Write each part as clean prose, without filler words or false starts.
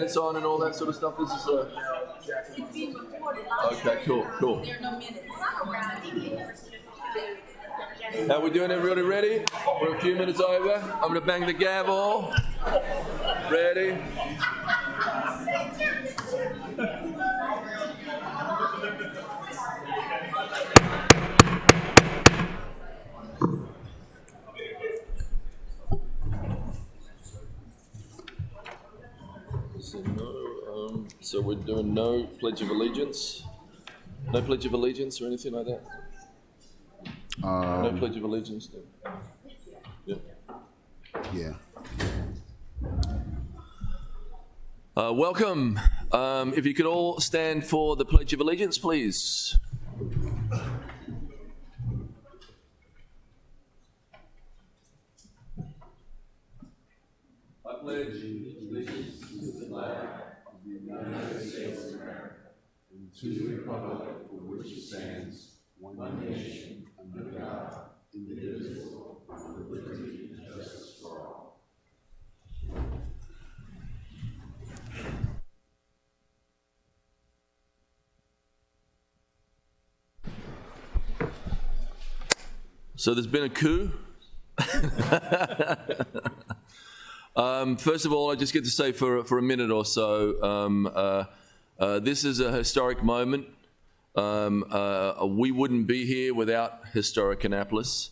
Minutes on and all that sort of stuff. This is It's being recorded. okay, cool. There are no minutes. How we doing, everybody? Ready? We're a few minutes over. I'm gonna bang the gavel. Ready? So we're doing no Pledge of Allegiance? No Pledge of Allegiance or anything like that? No Pledge of Allegiance? No. Yeah. Welcome. If you could all stand for the Pledge of Allegiance, please. I pledge allegiance to the flag of the United States of America and to the republic for which it stands, one nation, under God, indivisible, with liberty and justice for all. So there's been a coup. First of all, I just get to say for a minute or so, this is a historic moment. We wouldn't be here without historic Annapolis.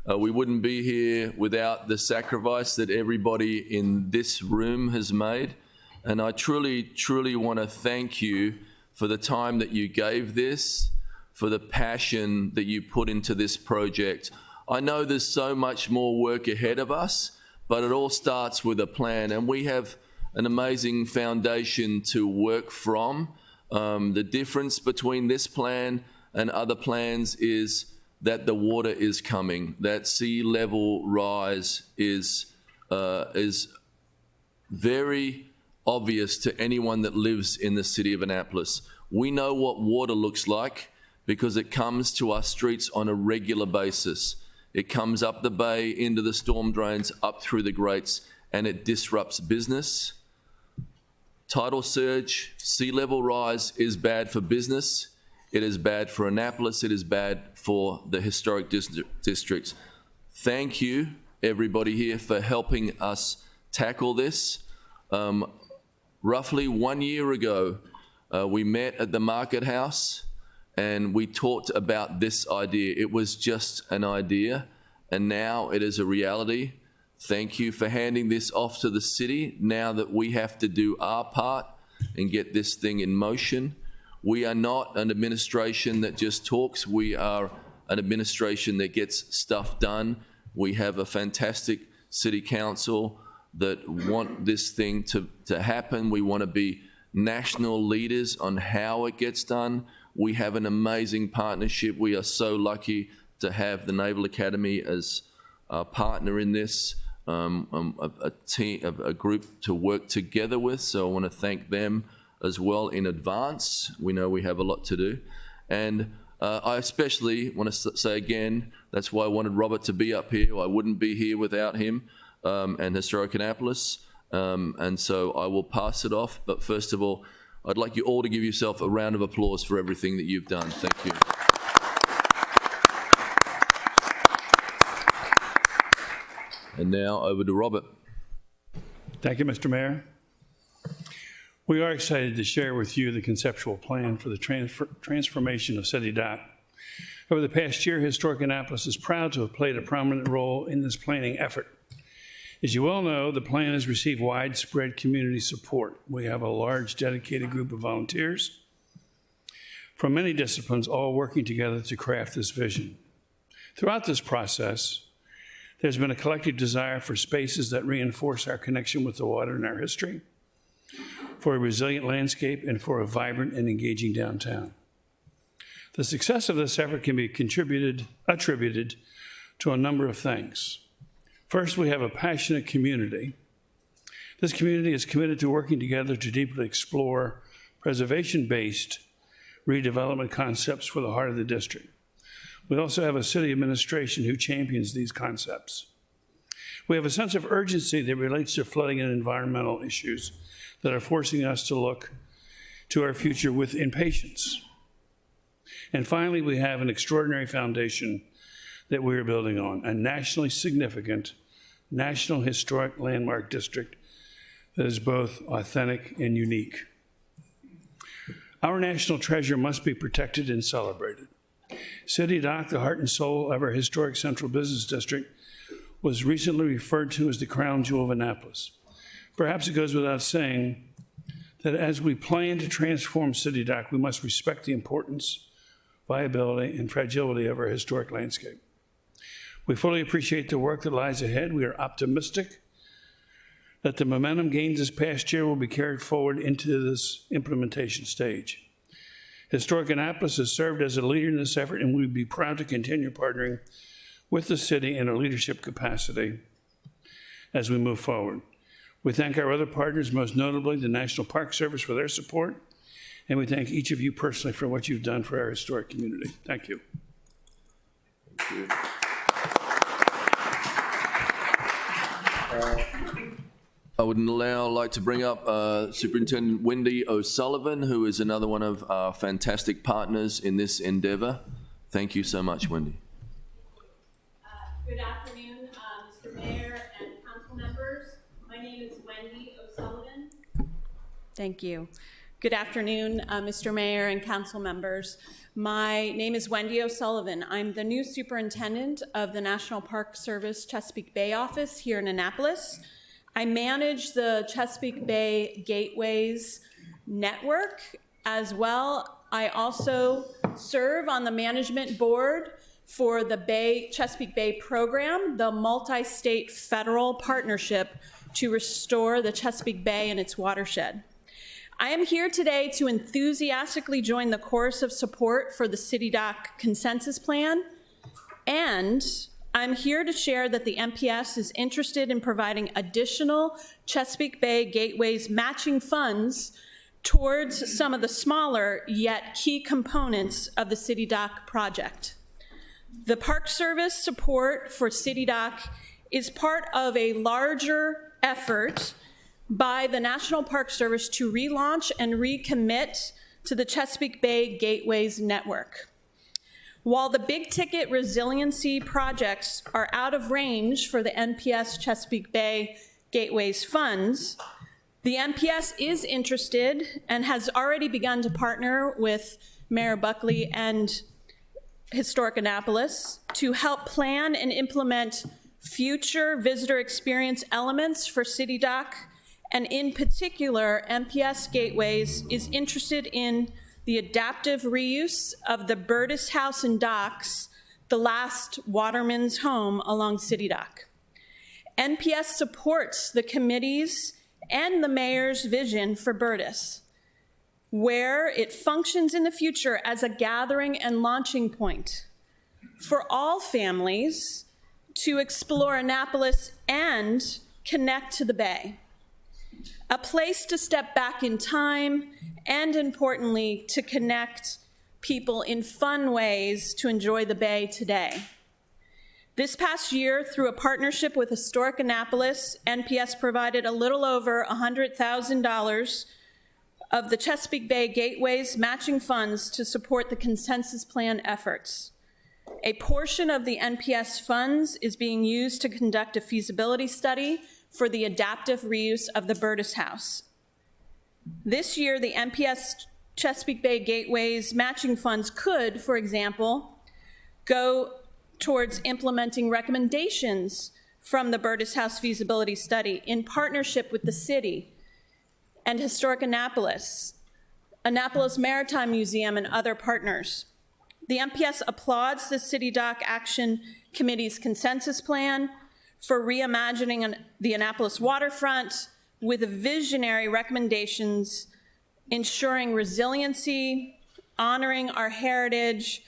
We wouldn't be here without the sacrifice that everybody in this room has made. And I truly want to thank you for the time that you gave this, for the passion that you put into this project. I know there's so much more work ahead of us, but it all starts with a plan, and we have an amazing foundation to work from. The difference between this plan and other plans is that the water is coming, that sea level rise is very obvious to anyone that lives in the city of Annapolis. We know what water looks like because it comes to our streets on a regular basis. It comes up the bay, into the storm drains, up through the grates, and it disrupts business. Tidal surge, sea level rise is bad for business. It is bad for Annapolis. It is bad for the historic districts. Thank you, everybody here, for helping us tackle this. Roughly 1 year ago, we met at the Market House and we talked about this idea. It was just an idea, and now it is a reality. Thank you for handing this off to the city now that we have to do our part and get this thing in motion. We are not an administration that just talks. We are an administration that gets stuff done. We have a fantastic city council that want this thing to happen. We want to be national leaders on how it gets done. We have an amazing partnership. We are so lucky to have the Naval Academy as a partner in this, a team, a group to work together with. So I want to thank them as well in advance. We know we have a lot to do. And I especially want to say again, that's why I wanted Robert to be up here. I wouldn't be here without him and Historic Annapolis. And so I will pass it off. But first of all, I'd like you all to give yourself a round of applause for everything that you've done. Thank you. And now over to Robert. Thank you, Mr. Mayor. We are excited to share with you the conceptual plan for the transformation of City Dock. Over the past year, Historic Annapolis is proud to have played a prominent role in this planning effort. As you all know, the plan has received widespread community support. We have a large, dedicated group of volunteers from many disciplines, all working together to craft this vision. Throughout this process, there's been a collective desire for spaces that reinforce our connection with the water and our history, for a resilient landscape, and for a vibrant and engaging downtown. The success of this effort can be attributed to a number of things. First, we have a passionate community. This community is committed to working together to deeply explore preservation-based redevelopment concepts for the heart of the district. We also have a city administration who champions these concepts. We have a sense of urgency that relates to flooding and environmental issues that are forcing us to look to our future with impatience. And finally, we have an extraordinary foundation that we are building on, a nationally significant, national historic landmark district that is both authentic and unique. Our national treasure must be protected and celebrated. City Dock, the heart and soul of our historic central business district, was recently referred to as the crown jewel of Annapolis. Perhaps it goes without saying that as we plan to transform City Dock, we must respect the importance, viability, and fragility of our historic landscape. We fully appreciate the work that lies ahead. We are optimistic that the momentum gained this past year will be carried forward into this implementation stage. Historic Annapolis has served as a leader in this effort, and we would be proud to continue partnering with the city in a leadership capacity as we move forward. We thank our other partners, most notably the National Park Service, for their support, and we thank each of you personally for what you've done for our historic community. Thank you. Thank you. I would now like to bring up Superintendent Wendy O'Sullivan, who is another one of our fantastic partners in this endeavor. Thank you so much, Wendy. Good afternoon, Mr. Mayor and council members. My name is Wendy O'Sullivan. Thank you. Good afternoon, Mr. Mayor and council members. My name is Wendy O'Sullivan. I'm the new superintendent of the National Park Service Chesapeake Bay office here in Annapolis. I manage the Chesapeake Bay Gateways network as well. I also serve on the management board for the Chesapeake Bay program, the multi-state federal partnership to restore the Chesapeake Bay and its watershed. I am here today to enthusiastically join the chorus of support for the City Dock Consensus Plan, and I'm here to share that the NPS is interested in providing additional Chesapeake Bay Gateways matching funds towards some of the smaller yet key components of the City Dock project. The Park Service support for City Dock is part of a larger effort by the National Park Service to relaunch and recommit to the Chesapeake Bay Gateways network. While the big ticket resiliency projects are out of range for the NPS Chesapeake Bay Gateways funds, the NPS is interested and has already begun to partner with Mayor Buckley and Historic Annapolis to help plan and implement future visitor experience elements for City Dock, and in particular, NPS Gateways is interested in the adaptive reuse of the Burtis House and Docks, the last waterman's home along City Dock. NPS supports the committee's and the mayor's vision for Burtis, where it functions in the future as a gathering and launching point for all families to explore Annapolis and connect to the Bay. A place to step back in time and, importantly, to connect people in fun ways to enjoy the Bay today. This past year, through a partnership with Historic Annapolis, NPS provided a little over $100,000 of the Chesapeake Bay Gateways matching funds to support the consensus plan efforts. A portion of the NPS funds is being used to conduct a feasibility study for the adaptive reuse of the Burtis House. This year, the NPS Chesapeake Bay Gateways matching funds could, for example, go towards implementing recommendations from the Burtis House feasibility study in partnership with the city and Historic Annapolis, Annapolis Maritime Museum, and other partners. The NPS applauds the City Dock Action Committee's consensus plan for reimagining the Annapolis waterfront with visionary recommendations ensuring resiliency, honoring our heritage,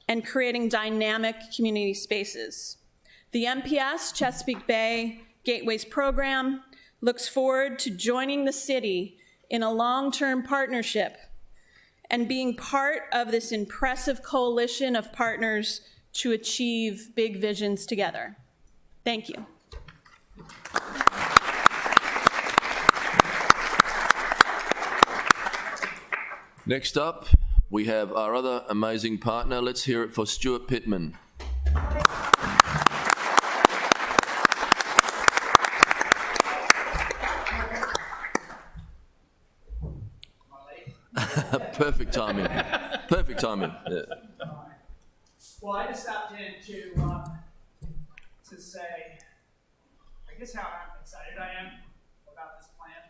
and creating dynamic community spaces. The NPS Chesapeake Bay Gateways program looks forward to joining the city in a long-term partnership and being part of this impressive coalition of partners to achieve big visions together. Thank you. Next up, we have our other amazing partner. Let's hear it for Stuart Pittman. Perfect timing. Perfect timing. Yeah. Well, I just stopped in to say, I guess, how excited I am about this plan.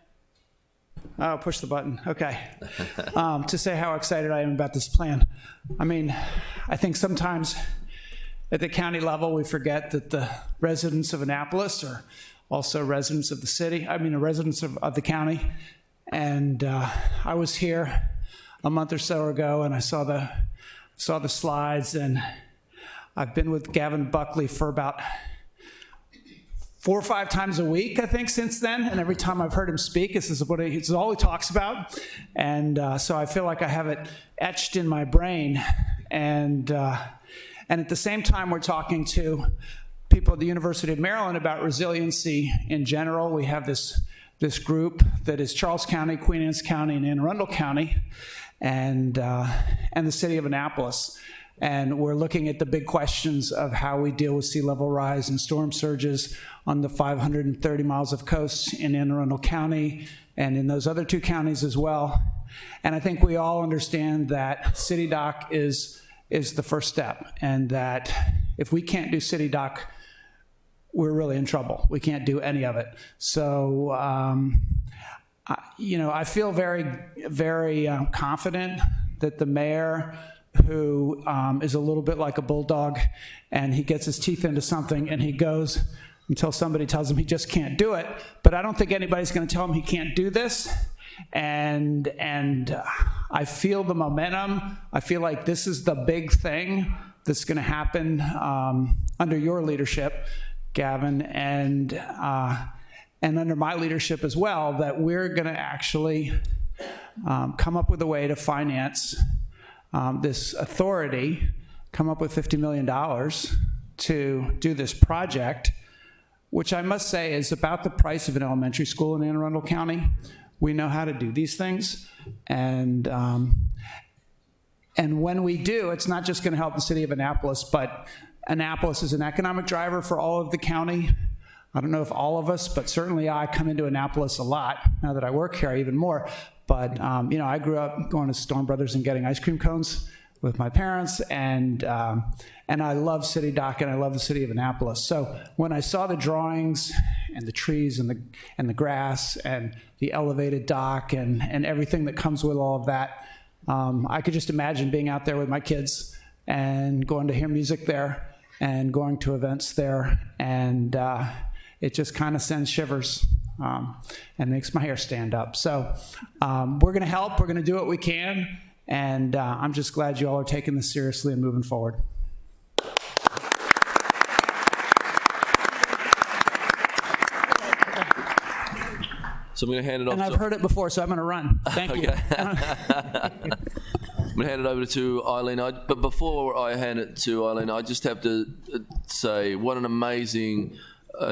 Oh, push the button. Okay. To say how excited I am about this plan. I mean, I think sometimes at the county level we forget that the residents of Annapolis are also residents of the city. I mean, residents of the county. And I was here a month or so ago, and I saw the slides, and I've been with Gavin Buckley for about 4 or 5 times a week, I think, since then. And every time I've heard him speak, this is all he talks about. And so I feel like I have it etched in my brain. And at the same time, we're talking to people at the University of Maryland about resiliency in general. We have this group that is Charles County, Queen Anne's County, and Anne Arundel County, and the city of Annapolis. And we're looking at the big questions of how we deal with sea level rise and storm surges on the 530 miles of coast in Anne Arundel County and in those other 2 counties as well. And I think we all understand that City Dock is the first step, and that if we can't do City Dock, we're really in trouble. We can't do any of it. So, I feel very, very confident that the mayor, who is a little bit like a bulldog, and he gets his teeth into something and he goes until somebody tells him he just can't do it. But I don't think anybody's going to tell him he can't do this. And I feel the momentum. I feel like this is the big thing that's going to happen under your leadership, Gavin, and under my leadership as well, that we're going to actually come up with a way to finance this authority, come up with $50 million to do this project, which I must say is about the price of an elementary school in Anne Arundel County. We know how to do these things, and when we do, it's not just going to help the city of Annapolis, but Annapolis is an economic driver for all of the county. I don't know if all of us, but certainly I come into Annapolis a lot. Now that I work here, even more. But I grew up going to Storm Brothers and getting ice cream cones with my parents, and I love City Dock, and I love the city of Annapolis. So when I saw the drawings and the trees and the grass and the elevated dock and everything that comes with all of that, I could just imagine being out there with my kids and going to hear music there and going to events there, and it just kind of sends shivers and makes my hair stand up. So we're going to help. We're going to do what we can, and I'm just glad you all are taking this seriously and moving forward. So I'm going to hand it off. And I've heard it before, so I'm going to run. Thank you. I'm going to hand it over to Eileen. But before I hand it to Eileen, I just have to say what an amazing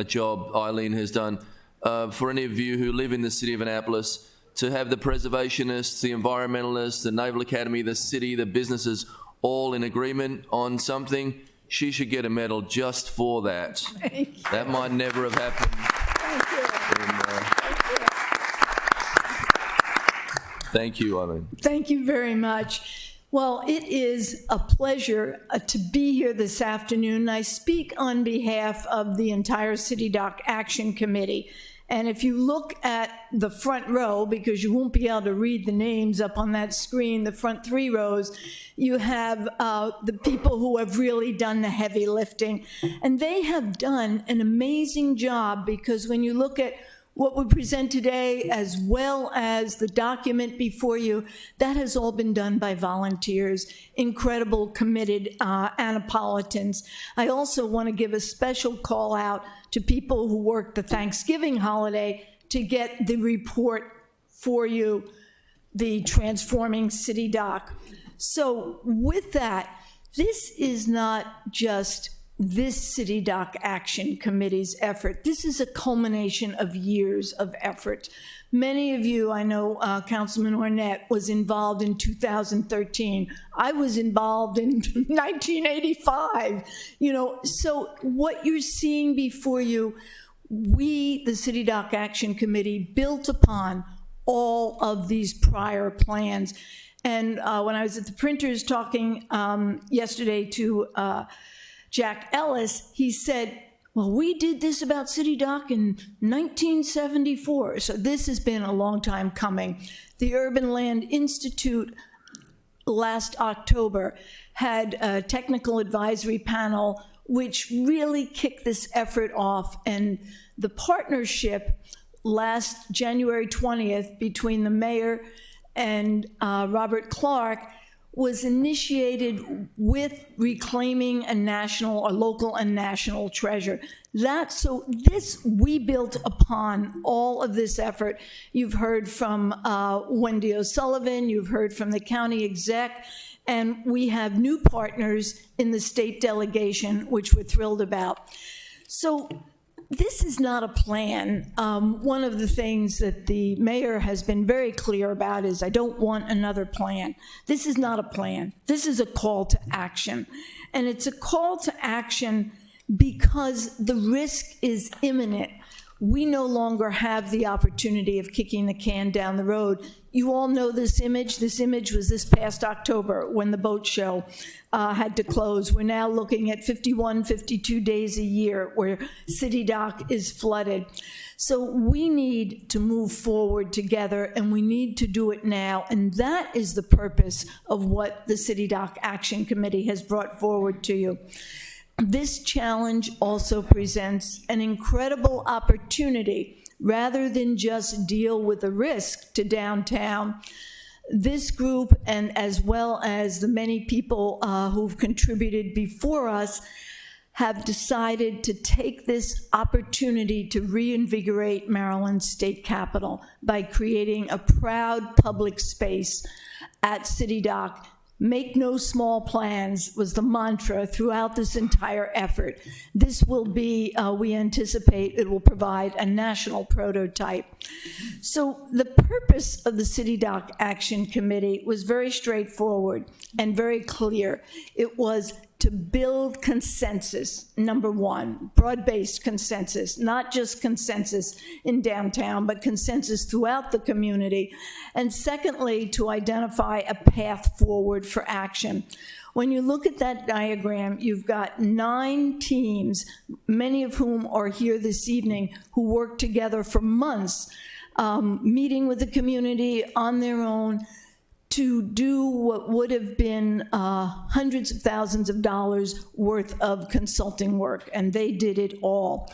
job Eileen has done. For any of you who live in the city of Annapolis, to have the preservationists, the environmentalists, the Naval Academy, the city, the businesses all in agreement on something, she should get a medal just for that. Thank you. That might never have happened. Thank you. Thank you, Eileen. Thank you very much. Well, it is a pleasure to be here this afternoon. I speak on behalf of the entire City Dock Action Committee. And if you look at the front row, because you won't be able to read the names up on that screen, the front 3 rows, you have the people who have really done the heavy lifting. And they have done an amazing job, because when you look at what we present today, as well as the document before you, that has all been done by volunteers, incredible, committed Annapolitans. I also want to give a special call out to people who worked the Thanksgiving holiday to get the report for you, the Transforming City Dock. So with that, this is not just this City Dock Action Committee's effort. This is a culmination of years of effort. Many of you, I know Councilman Ornette was involved in 2013. I was involved in 1985. You know, so what you're seeing before you, we, the City Dock Action Committee, built upon all of these prior plans. And when I was at the printers talking yesterday to Jack Ellis, he said, well, we did this about City Dock in 1974. So this has been a long time coming. The Urban Land Institute last October had a technical advisory panel which really kicked this effort off. And the partnership last January 20th between the mayor and Robert Clark was initiated with reclaiming a national or local and national treasure. We built upon all of this effort. You've heard from Wendy O'Sullivan, you've heard from the county exec, and we have new partners in the state delegation, which we're thrilled about. So this is not a plan. One of the things that the mayor has been very clear about is, I don't want another plan. This is not a plan. This is a call to action. And it's a call to action because the risk is imminent. We no longer have the opportunity of kicking the can down the road. You all know this image. This image was this past October when the boat show had to close. We're now looking at 51, 52 days a year where City Dock is flooded. So we need to move forward together, and we need to do it now. And that is the purpose of what the City Dock Action Committee has brought forward to you. This challenge also presents an incredible opportunity. Rather than just deal with the risk to downtown, this group, and as well as the many people who've contributed before us, have decided to take this opportunity to reinvigorate Maryland's state capitol by creating a proud public space at City Dock. Make no small plans was the mantra throughout this entire effort. This will be, we anticipate it will provide a national prototype. So the purpose of the City Dock Action Committee was very straightforward and very clear. It was to build consensus, number one, broad-based consensus, not just consensus in downtown, but consensus throughout the community. And secondly, to identify a path forward for action. When you look at that diagram, you've got 9 teams, many of whom are here this evening, who worked together for months, meeting with the community on their own, to do what would have been hundreds of thousands of dollars worth of consulting work, and they did it all.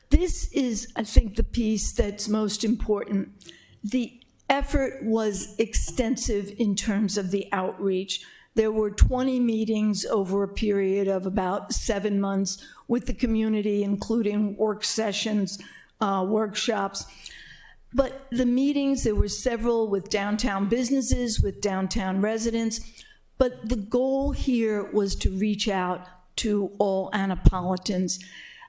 This is, I think, the piece that's most important. The effort was extensive in terms of the outreach. There were 20 meetings over a period of about 7 months with the community, including work sessions, workshops. But the meetings, there were several with downtown businesses, with downtown residents, but the goal here was to reach out to all Annapolitans.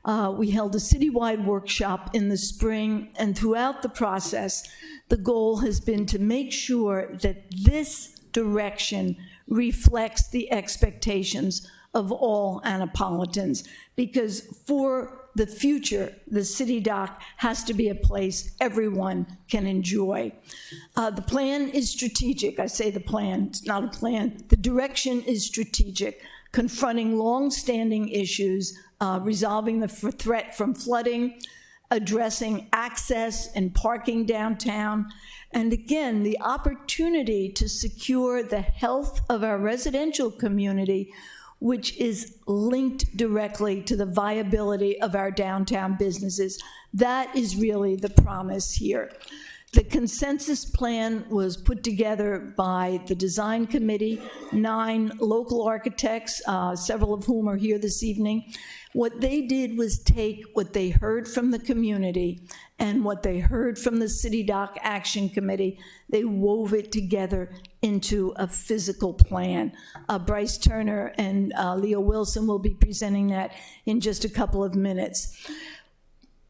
We held a citywide workshop in the spring, and throughout the process, the goal has been to make sure that this direction reflects the expectations of all Annapolitans, because for the future, the City Dock has to be a place everyone can enjoy. The plan is strategic. I say the plan, it's not a plan. The direction is strategic, confronting long-standing issues, resolving the threat from flooding, addressing access and parking downtown, and again, the opportunity to secure the health of our residential community, which is linked directly to the viability of our downtown businesses. That is really the promise here. The consensus plan was put together by the design committee, 9 local architects, several of whom are here this evening. What they did was take what they heard from the community and what they heard from the City Dock Action Committee, they wove it together into a physical plan. Bryce Turner and Leo Wilson will be presenting that in just a couple of minutes.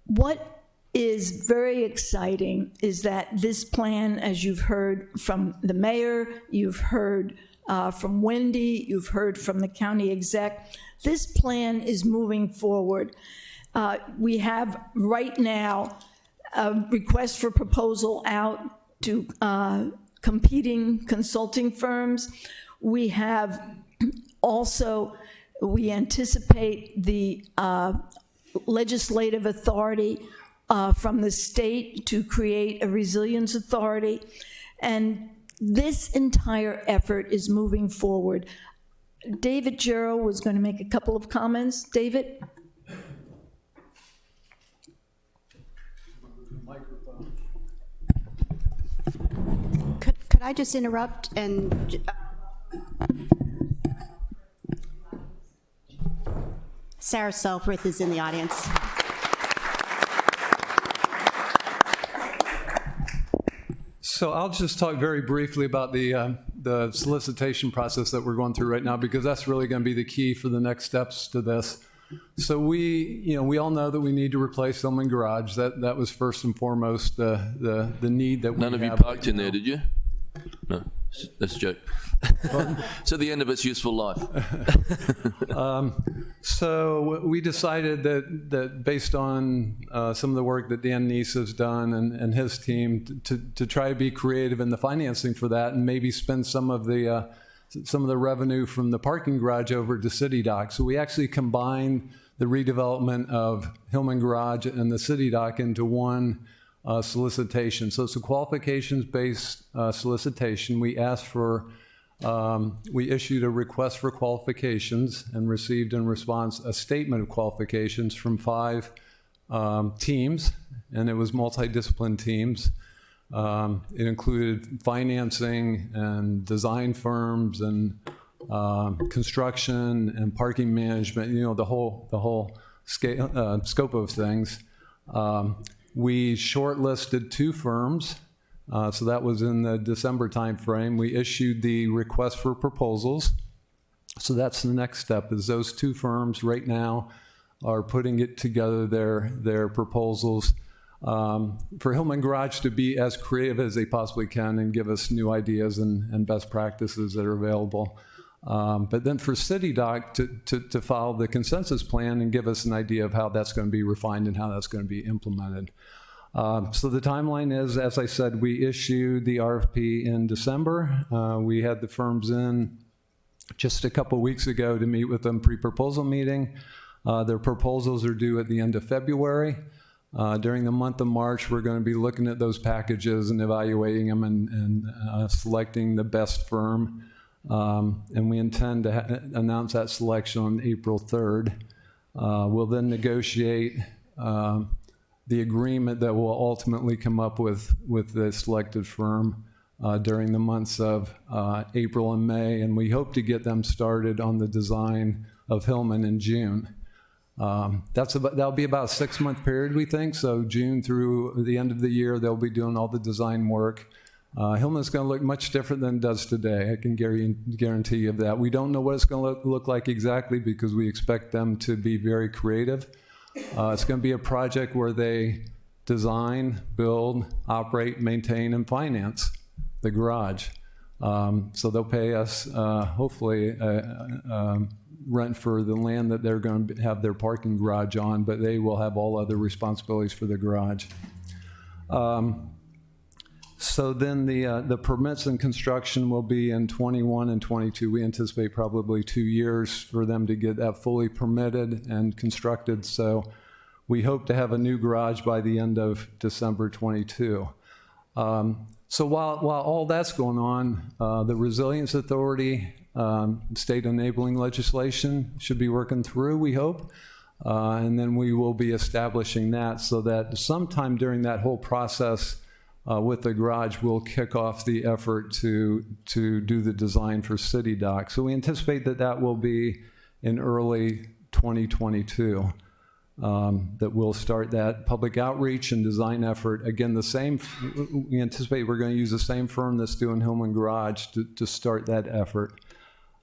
What is very exciting is that this plan, as you've heard from the mayor, you've heard from Wendy, you've heard from the county exec, this plan is moving forward. We have right now a request for proposal out to competing consulting firms. We have also, we anticipate the legislative authority from the state to create a resilience authority. And this entire effort is moving forward. David Jarrow was going to make a couple of comments. David? Could I just interrupt and Sarah Selfrith is in the audience. So I'll just talk very briefly about the solicitation process that we're going through right now, because that's really going to be the key for the next steps to this. So we all know that we need to replace Hillman Garage. That was first and foremost the need that we have. None of you parked in there, did you? No, that's a joke. So the end of its useful life. So we decided that based on some of the work that Dan Neese has done and his team to try to be creative in the financing for that, and maybe spend some of the revenue from the parking garage over to City Dock. So we actually combined the redevelopment of Hillman Garage and the City Dock into one solicitation. So it's a qualifications-based solicitation. We asked for, we issued a request for qualifications and received in response a statement of qualifications from 5 teams, and it was multidiscipline teams. It included financing and design firms and construction and parking management, the whole scope of things. We shortlisted 2 firms, so that was in the December timeframe. We issued the request for proposals. So that's the next step, is those 2 firms right now are putting it together their proposals for Hillman Garage to be as creative as they possibly can and give us new ideas and best practices that are available. But then for City Dock to follow the consensus plan and give us an idea of how that's going to be refined and how that's going to be implemented. So the timeline is, as I said, we issued the RFP in December. We had the firms in just a couple weeks ago to meet with them pre-proposal meeting. Their proposals are due at the end of February. During the month of March, we're going to be looking at those packages and evaluating them and selecting the best firm. And we intend to announce that selection on April 3rd. We'll then negotiate the agreement that will ultimately come up with the selected firm during the months of April and May, and we hope to get them started on the design of Hillman in June. That'll be about a 6-month period, we think. So June through the end of the year, they'll be doing all the design work. Hillman's going to look much different than it does today. I can guarantee you of that. We don't know what it's going to look like exactly because we expect them to be very creative. It's going to be a project where they design, build, operate, maintain, and finance the garage. So they'll pay us, hopefully, rent for the land that they're going to have their parking garage on, but they will have all other responsibilities for the garage. So then the permits and construction will be in 21 and 22. We anticipate probably 2 years for them to get that fully permitted and constructed. So we hope to have a new garage by the end of December 22. So while all that's going on, the Resilience Authority, state enabling legislation should be working through, we hope. And then we will be establishing that so that sometime during that whole process with the garage, we'll kick off the effort to do the design for City Dock. So we anticipate that will be in early 2022. that we'll start that public outreach and design effort. Again, we anticipate we're going to use the same firm that's doing Hillman Garage to start that effort.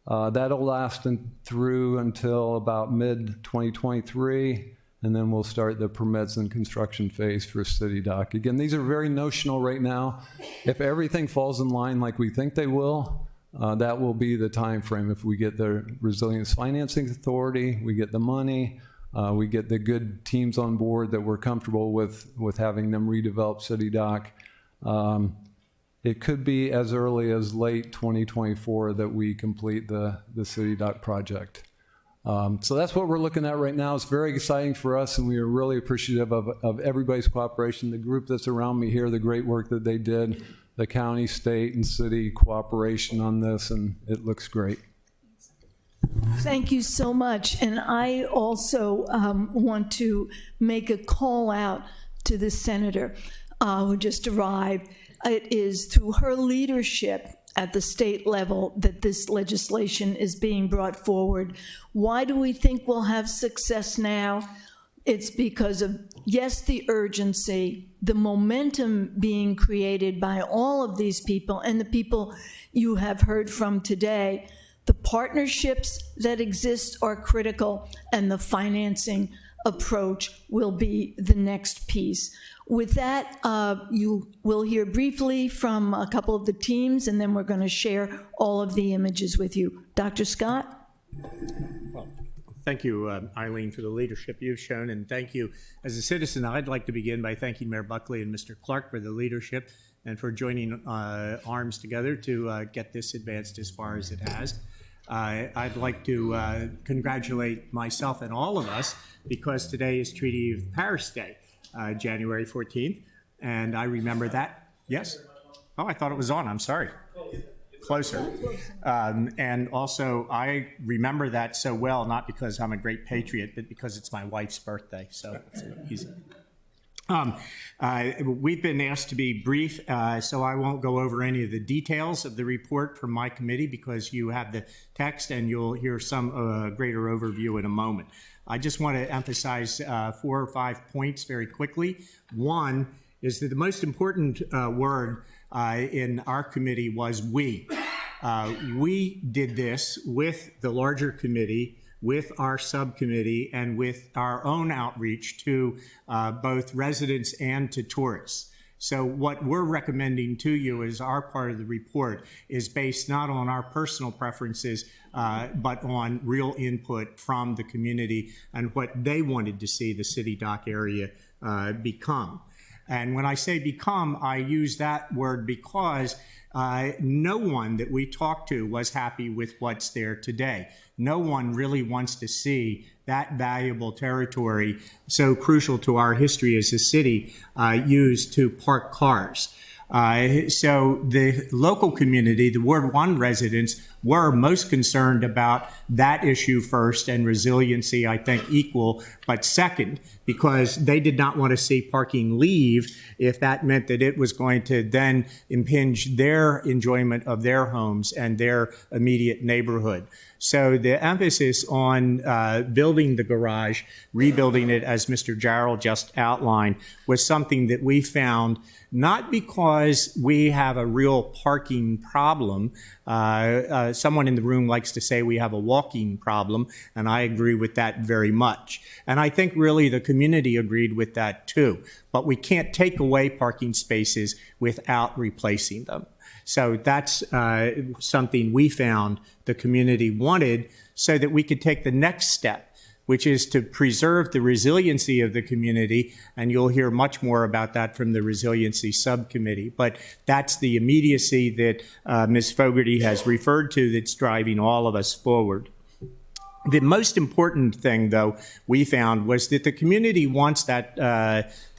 That'll last through until about mid-2023, and then we'll start the permits and construction phase for City Dock. Again, these are very notional right now. If everything falls in line like we think they will, that will be the time frame. If we get the Resilience Financing Authority, we get the money, we get the good teams on board that we're comfortable with having them redevelop City Dock. It could be as early as late 2024 that we complete the City Dock project. So that's what we're looking at right now. It's very exciting for us, and we are really appreciative of everybody's cooperation. The group that's around me here, the great work that they did, the county, state, and city cooperation on this, and it looks great. Thank you so much. And I also want to make a call out to the senator who just arrived. It is through her leadership at the state level that this legislation is being brought forward. Why do we think we'll have success now? It's because of, yes, the urgency, the momentum being created by all of these people and the people you have heard from today. The partnerships that exist are critical, and the financing approach will be the next piece. With that, you will hear briefly from a couple of the teams, and then we're going to share all of the images with you. Dr. Scott? Well, thank you, Eileen, for the leadership you've shown, and thank you. As a citizen, I'd like to begin by thanking Mayor Buckley and Mr. Clark for the leadership and for joining arms together to get this advanced as far as it has. I'd like to congratulate myself and all of us, because today is Treaty of Paris Day. January 14th, and I remember that. Yes? Oh, I thought it was on. I'm sorry. Closer. And also, I remember that so well, not because I'm a great patriot, but because it's my wife's birthday, so it's easy. We've been asked to be brief, so I won't go over any of the details of the report from my committee, because you have the text and you'll hear some greater overview in a moment. I just want to emphasize 4 or 5 points very quickly. One is that the most important word in our committee was we. We did this with the larger committee, with our subcommittee, and with our own outreach to both residents and to tourists. So what we're recommending to you as our part of the report is based not on our personal preferences, but on real input from the community and what they wanted to see the City Dock area become. And when I say become, I use that word because no one that we talked to was happy with what's there today. No one really wants to see that valuable territory, so crucial to our history as a city, used to park cars. So the local community, the Ward 1 residents, were most concerned about that issue first, and resiliency, I think, equal, but second, because they did not want to see parking leave if that meant that it was going to then impinge their enjoyment of their homes and their immediate neighborhood. So the emphasis on building the garage, rebuilding it, as Mr. Jarrell just outlined, was something that we found not because we have a real parking problem. Someone in the room likes to say we have a walking problem, and I agree with that very much. And I think really the community agreed with that too. But we can't take away parking spaces without replacing them. So that's something we found the community wanted, so that we could take the next step, which is to preserve the resiliency of the community, and you'll hear much more about that from the Resiliency Subcommittee. But that's the immediacy that Ms. Fogarty has referred to that's driving all of us forward. The most important thing, though, we found was that the community wants that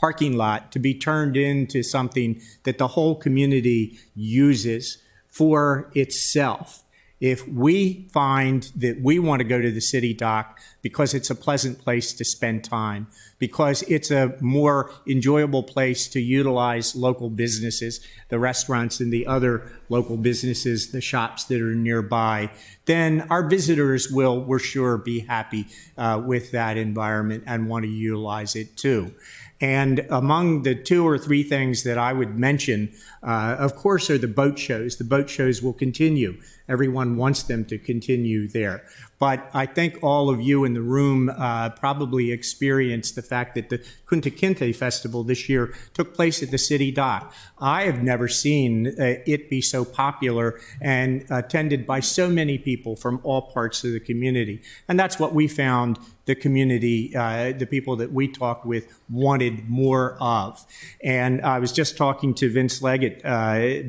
parking lot to be turned into something that the whole community uses for itself. If we find that we want to go to the city dock because it's a pleasant place to spend time, because it's a more enjoyable place to utilize local businesses, the restaurants and the other local businesses, the shops that are nearby, then our visitors will, we're sure, be happy with that environment and want to utilize it too. And among the 2 or 3 things that I would mention, of course, are the boat shows. The boat shows will continue. Everyone wants them to continue there. But I think all of you in the room probably experienced the fact that the Kunta Kinte Festival this year took place at the city dock. I have never seen it be so popular and attended by so many people from all parts of the community. And that's what we found the community, the people that we talked with, wanted more of. And I was just talking to Vince Leggett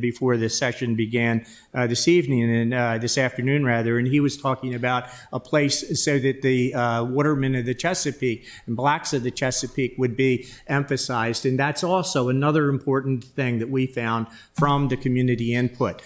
before the session began this evening, and this afternoon rather, and he was talking about a place so that the watermen of the Chesapeake and blacks of the Chesapeake would be emphasized. And that's also another important thing that we found from the community input.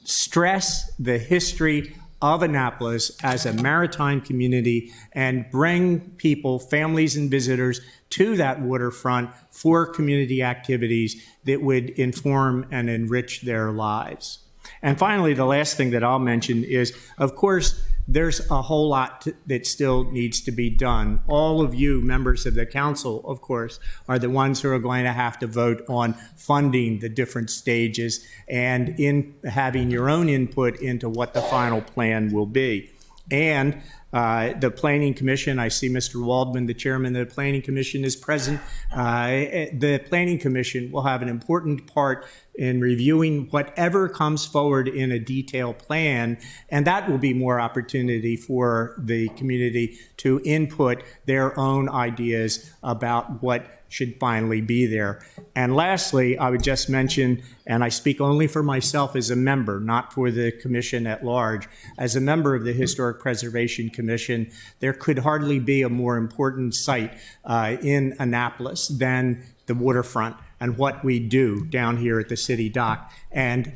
Stress the history of Annapolis as a maritime community and bring people, families and visitors to that waterfront for community activities that would inform and enrich their lives. And finally, the last thing that I'll mention is, of course, there's a whole lot that still needs to be done. All of you members of the council, of course, are the ones who are going to have to vote on funding the different stages and in having your own input into what the final plan will be. And the Planning Commission, I see Mr. Waldman, the chairman of the Planning Commission, is present. The Planning Commission will have an important part in reviewing whatever comes forward in a detailed plan, and that will be more opportunity for the community to input their own ideas about what should finally be there. And lastly, I would just mention, and I speak only for myself as a member, not for the commission at large, as a member of the Historic Preservation Commission, there could hardly be a more important site in Annapolis than the waterfront and what we do down here at the city dock. And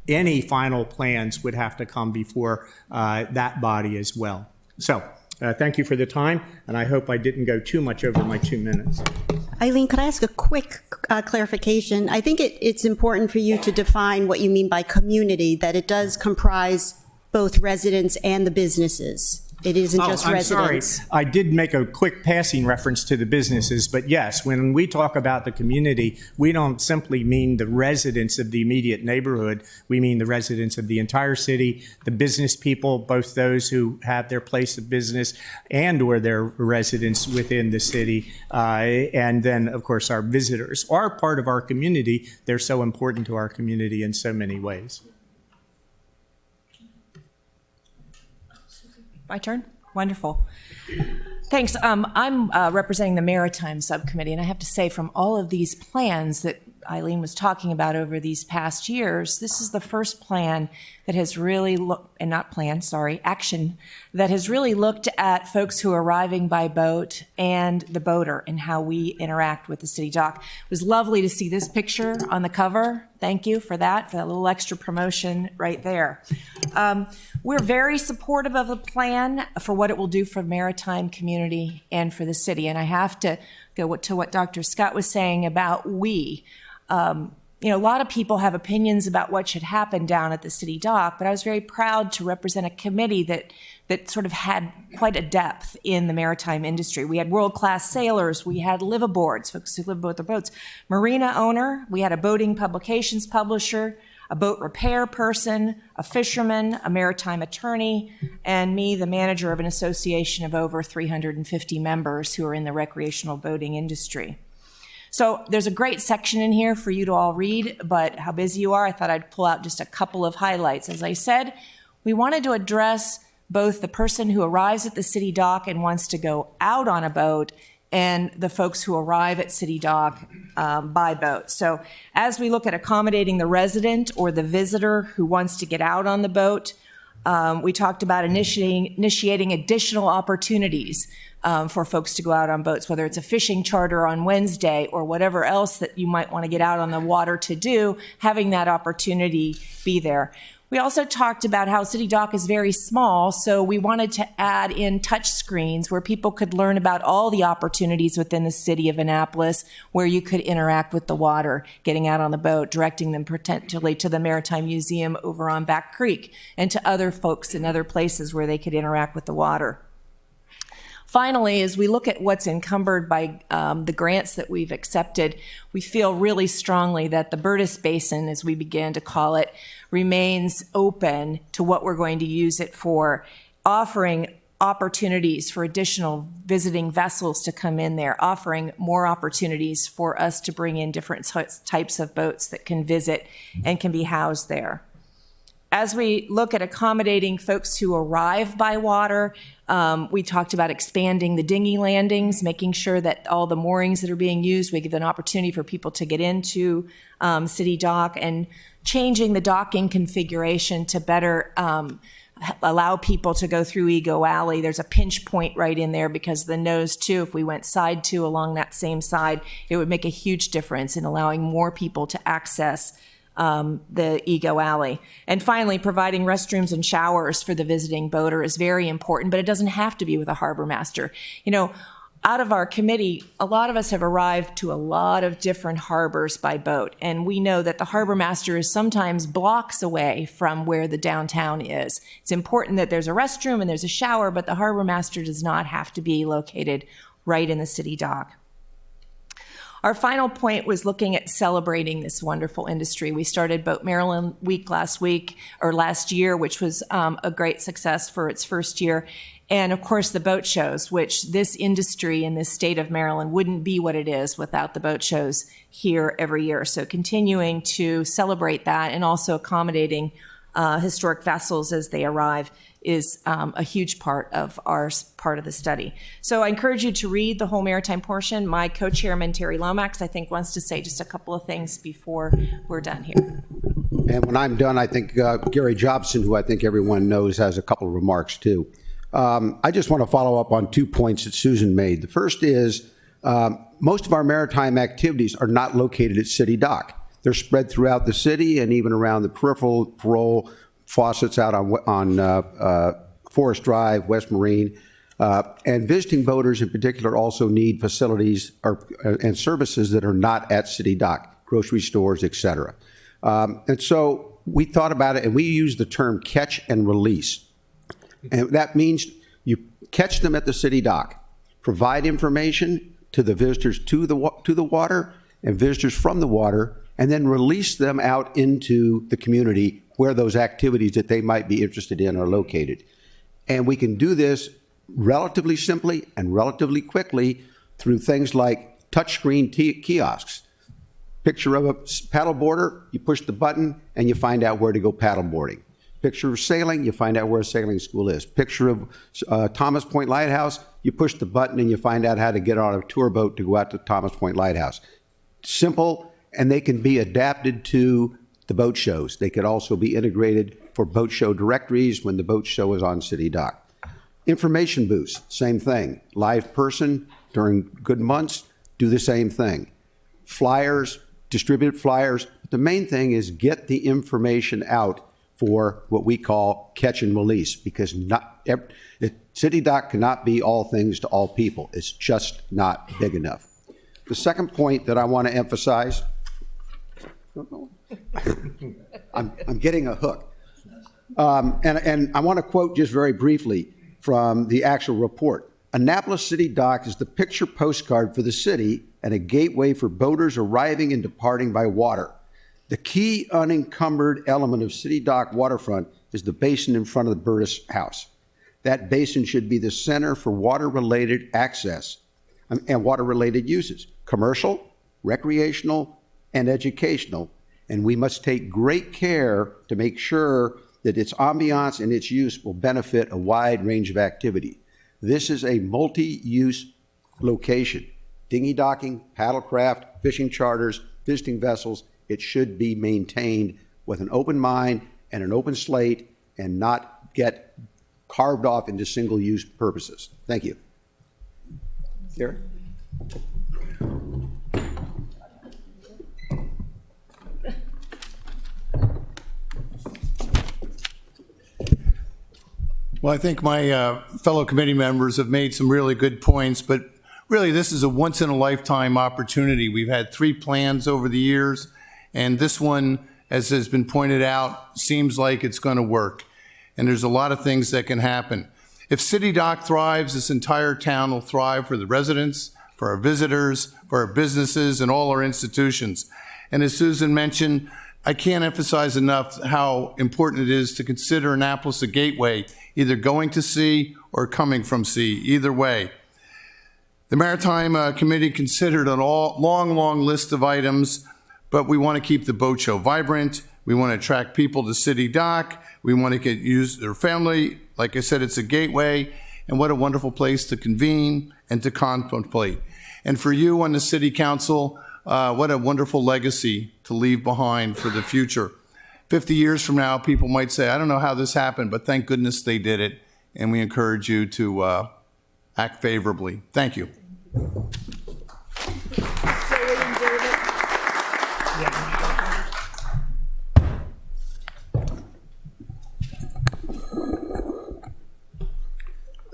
any final plans would have to come before that body as well. So thank you for the time, and I hope I didn't go too much over my 2 minutes. Eileen, could I ask a quick clarification? I think it's important for you to define what you mean by community, that it does comprise both residents and the businesses. It isn't just residents. Sorry. I did make a quick passing reference to the businesses, but yes, when we talk about the community, we don't simply mean the residents of the immediate neighborhood. We mean the residents of the entire city, the business people, both those who have their place of business and or their residents within the city, and then, of course, our visitors are part of our community. They're so important to our community in so many ways. My turn? Wonderful. Thanks. I'm representing the Maritime Subcommittee, and I have to say, from all of these plans that Eileen was talking about over these past years, this is the first plan that has really action that has really looked at folks who are arriving by boat and the boater and how we interact with the city dock. It was lovely to see this picture on the cover. Thank you for that little extra promotion right there. We're very supportive of the plan for what it will do for the maritime community and for the city. And I have to go to what Dr. Scott was saying about we. A lot of people have opinions about what should happen down at the city dock, but I was very proud to represent a committee that sort of had quite a depth in the maritime industry. We had world-class sailors, we had liveaboards, folks who live aboard their boats, marina owner, we had a boating publications publisher, a boat repair person, a fisherman, a maritime attorney, and me, the manager of an association of over 350 members who are in the recreational boating industry. So there's a great section in here for you to all read, but how busy you are, I thought I'd pull out just a couple of highlights. As I said, we wanted to address both the person who arrives at the city dock and wants to go out on a boat and the folks who arrive at city dock by boat. So as we look at accommodating the resident or the visitor who wants to get out on the boat, we talked about initiating additional opportunities for folks to go out on boats, whether it's a fishing charter on Wednesday or whatever else that you might want to get out on the water to do, having that opportunity be there. We also talked about how City Dock is very small, so we wanted to add in touch screens where people could learn about all the opportunities within the city of Annapolis where you could interact with the water, getting out on the boat, directing them potentially to the Maritime Museum over on Back Creek, and to other folks in other places where they could interact with the water. Finally, as we look at what's encumbered by the grants that we've accepted, we feel really strongly that the Burtis Basin, as we began to call it, remains open to what we're going to use it for, offering opportunities for additional visiting vessels to come in there, offering more opportunities for us to bring in different types of boats that can visit and can be housed there. As we look at accommodating folks who arrive by water, we talked about expanding the dinghy landings, making sure that all the moorings that are being used, we give an opportunity for people to get into City Dock, and changing the docking configuration to better allow people to go through Ego Alley. There's a pinch point right in there because the nose two, if we went side two along that same side, it would make a huge difference in allowing more people to access the Ego Alley. And finally, providing restrooms and showers for the visiting boater is very important, but it doesn't have to be with a harbor master. You know, out of our committee, a lot of us have arrived to a lot of different harbors by boat, and we know that the harbor master is sometimes blocks away from where the downtown is. It's important that there's a restroom and there's a shower, but the harbor master does not have to be located right in the City Dock. Our final point was looking at celebrating this wonderful industry. We started Boat Maryland Week last year, which was a great success for its first year. And of course, the boat shows, which this industry in this state of Maryland wouldn't be what it is without the boat shows here every year. So continuing to celebrate that and also accommodating historic vessels as they arrive is a huge part of the study. So I encourage you to read the whole maritime portion. My co-chairman, Terry Lomax, I think wants to say just a couple of things before we're done here. And when I'm done, I think Gary Jobson, who I think everyone knows, has a couple of remarks too. I just want to follow up on 2 points that Susan made. The first is most of our maritime activities are not located at City Dock. They're spread throughout the city and even around the peripheral faucets out on Forest Drive, West Marine. And visiting boaters in particular also need facilities and services that are not at City Dock, grocery stores, et cetera. And so we thought about it, and we use the term catch and release. And that means you catch them at the City Dock, provide information to the visitors to the water and visitors from the water, and then release them out into the community where those activities that they might be interested in are located. And we can do this relatively simply and relatively quickly through things like touchscreen kiosks. Picture of a paddleboarder, you push the button and you find out where to go paddleboarding. Picture of sailing, you find out where a sailing school is. Picture of Thomas Point Lighthouse, you push the button and you find out how to get on a tour boat to go out to Thomas Point Lighthouse. Simple, and they can be adapted to the boat shows. They could also be integrated for boat show directories when the boat show is on City Dock. Information booths, same thing. Live person during good months, do the same thing. Flyers, distributed flyers. The main thing is get the information out for what we call catch and release, because City Dock cannot be all things to all people. It's just not big enough. The second point that I want to emphasize, I'm getting a hook. And I want to quote just very briefly from the actual report. Annapolis City Dock is the picture postcard for the city and a gateway for boaters arriving and departing by water. The key unencumbered element of City Dock waterfront is the basin in front of the Burtis House. That basin should be the center for water-related access and water-related uses, commercial, recreational, and educational. And we must take great care to make sure that its ambiance and its use will benefit a wide range of activity. This is a multi-use location. Dinghy docking, paddlecraft, fishing charters, visiting vessels. It should be maintained with an open mind and an open slate and not get carved off into single-use purposes. Thank you. Gary? Well, I think my fellow committee members have made some really good points, but really this is a once-in-a-lifetime opportunity. We've had 3 plans over the years, and this one, as has been pointed out, seems like it's going to work. And there's a lot of things that can happen. If City Dock thrives, this entire town will thrive for the residents, for our visitors, for our businesses, and all our institutions. And as Susan mentioned, I can't emphasize enough how important it is to consider Annapolis a gateway, either going to sea or coming from sea, either way. The Maritime Committee considered a long list of items, but we want to keep the boat show vibrant. We want to attract people to City Dock. We want to use their family. Like I said, it's a gateway, and what a wonderful place to convene and to contemplate. And for you on the City Council, what a wonderful legacy to leave behind for the future. 50 years from now, people might say, I don't know how this happened, but thank goodness they did it. And we encourage you to act favorably. Thank you.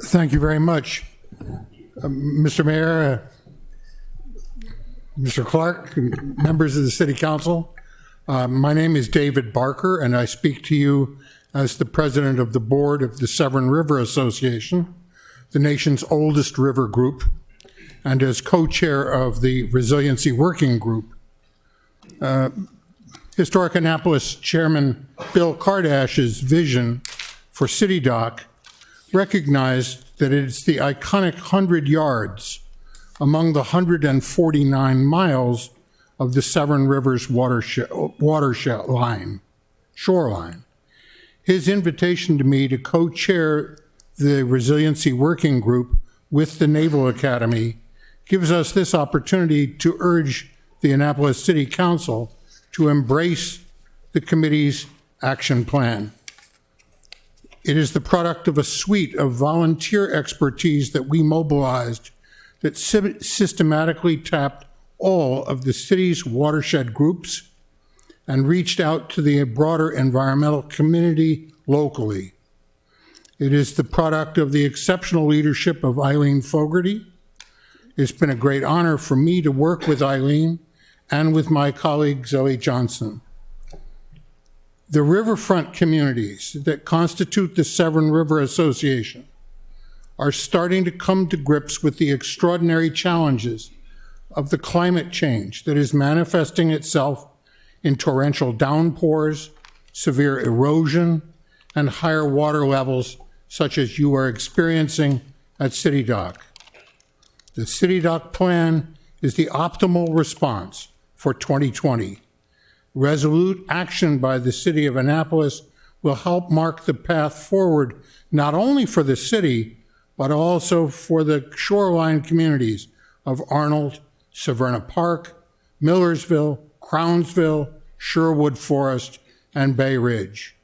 Thank you very much. Mr. Mayor, Mr. Clark, members of the City Council, my name is David Barker, and I speak to you as the president of the board of the Severn River Association, the nation's oldest river group, and as co-chair of the Resiliency Working Group. Historic Annapolis Chairman Bill Kardash's vision for City Dock recognized that it's the iconic 100 yards among the 149 miles of the Severn River's shoreline. His invitation to me to co-chair the Resiliency Working Group with the Naval Academy gives us this opportunity to urge the Annapolis City Council to embrace the committee's action plan. It is the product of a suite of volunteer expertise that we mobilized that systematically tapped all of the city's watershed groups and reached out to the broader environmental community locally. It is the product of the exceptional leadership of Eileen Fogarty. It's been a great honor for me to work with Eileen and with my colleague Zoe Johnson. The riverfront communities that constitute the Severn River Association are starting to come to grips with the extraordinary challenges of the climate change that is manifesting itself in torrential downpours, severe erosion, and higher water levels such as you are experiencing at City Dock. The City Dock plan is the optimal response for 2020. Resolute action by the City of Annapolis will help mark the path forward not only for the city, but also for the shoreline communities of Arnold, Severna Park, Millersville, Crownsville, Sherwood Forest, and Bay Ridge.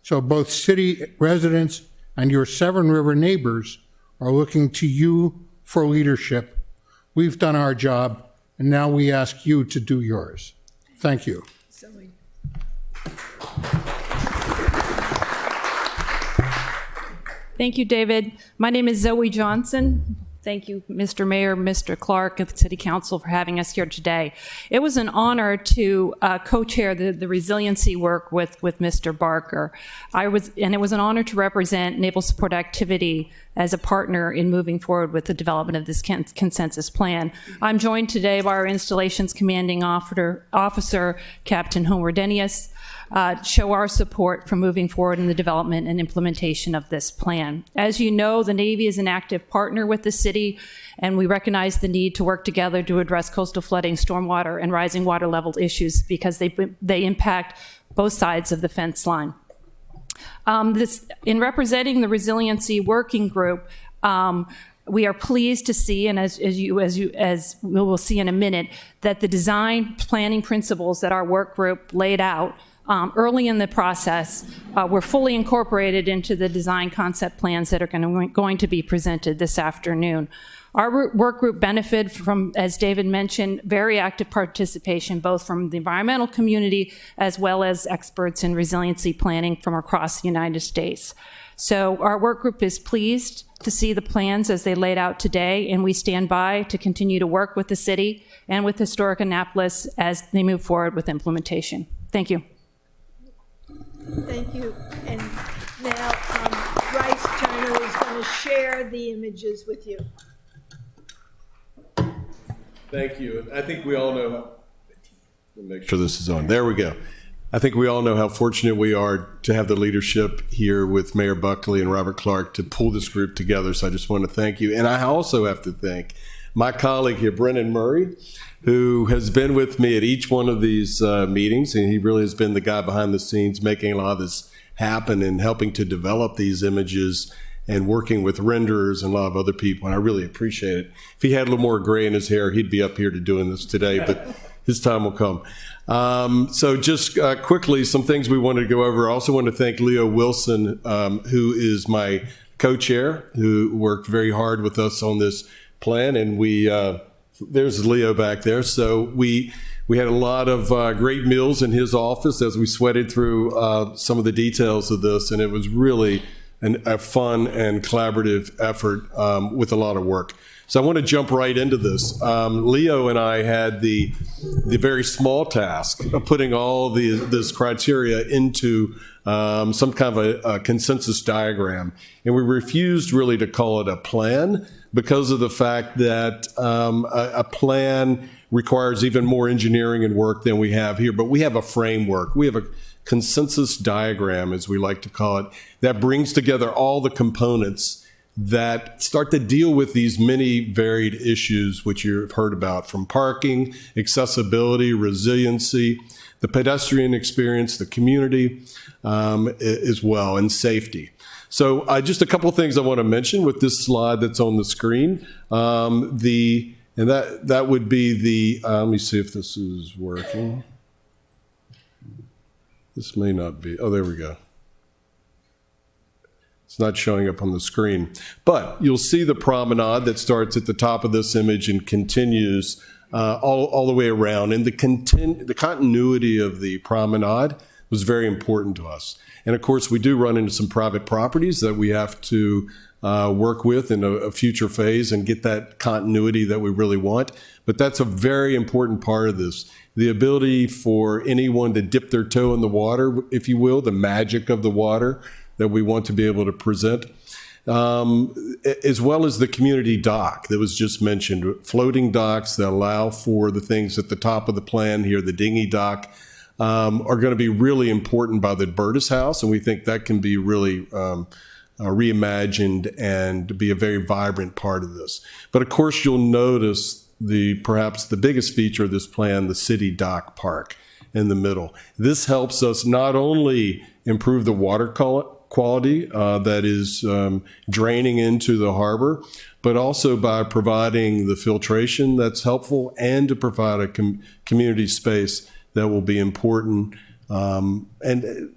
So both city residents and your Severn River neighbors are looking to you for leadership. We've done our job, and now we ask you to do yours. Thank you. Thank you, David. My name is Zoe Johnson. Thank you, Mr. Mayor, Mr. Clark, and the City Council for having us here today. It was an honor to co-chair the resiliency work with Mr. Barker. And it was an honor to represent Naval Support Activity as a partner in moving forward with the development of this consensus plan. I'm joined today by our installations commanding officer Captain Homer Denius, show our support for moving forward in the development and implementation of this plan. As you know, the Navy is an active partner with the city, and we recognize the need to work together to address coastal flooding, stormwater, and rising water level issues because they impact both sides of the fence line. In representing the Resiliency Working Group, we are pleased to see, and as we will see in a minute, that the design planning principles that our work group laid out early in the process, were fully incorporated into the design concept plans that are going to be presented this afternoon. Our work group benefited from, as David mentioned, very active participation both from the environmental community as well as experts in resiliency planning from across the United States. So our work group is pleased to see the plans as they laid out today, and we stand by to continue to work with the city and with Historic Annapolis as they move forward with implementation. Thank you. Thank you. And now Bryce Turner is going to share the images with you. Thank you. I think we all know, let me make sure this is on. There we go. I think we all know how fortunate we are to have the leadership here with Mayor Buckley and Robert Clark to pull this group together. So I just want to thank you. And I also have to thank my colleague here, Brennan Murray, who has been with me at each one of these meetings. And he really has been the guy behind the scenes making a lot of this happen and helping to develop these images and working with renderers and a lot of other people, and I really appreciate it. If he had a little more gray in his hair, he'd be up here to doing this today, but his time will come. So just quickly, some things we wanted to go over. I also want to thank Leo Wilson, who is my co-chair, who worked very hard with us on this plan, and there's Leo back there. So we had a lot of great meals in his office as we sweated through some of the details of this, and it was really a fun and collaborative effort with a lot of work. So I want to jump right into this. Leo and I had the very small task of putting all this criteria into some kind of a consensus diagram. And we refused really to call it a plan because of the fact that a plan requires even more engineering and work than we have here. But we have a framework. We have a consensus diagram, as we like to call it, that brings together all the components that start to deal with these many varied issues which you've heard about, from parking, accessibility, resiliency, the pedestrian experience, the community as well, and safety. So just a couple of things I want to mention with this slide that's on the screen. That would be the, let me see if this is working. This may not be. Oh, there we go. It's not showing up on the screen. But you'll see the promenade that starts at the top of this image and continues all the way around. And the continuity of the promenade was very important to us. And of course, we do run into some private properties that we have to work with in a future phase and get that continuity that we really want. But that's a very important part of this. The ability for anyone to dip their toe in the water, if you will, the magic of the water that we want to be able to present, as well as the community dock that was just mentioned, floating docks that allow for the things at the top of the plan here, the dinghy dock, are going to be really important by the Burtis House, and we think that can be really reimagined and be a very vibrant part of this. But of course, you'll notice perhaps the biggest feature of this plan, the city dock park in the middle. This helps us not only improve the water quality that is draining into the harbor, but also by providing the filtration that's helpful and to provide a community space that will be important. And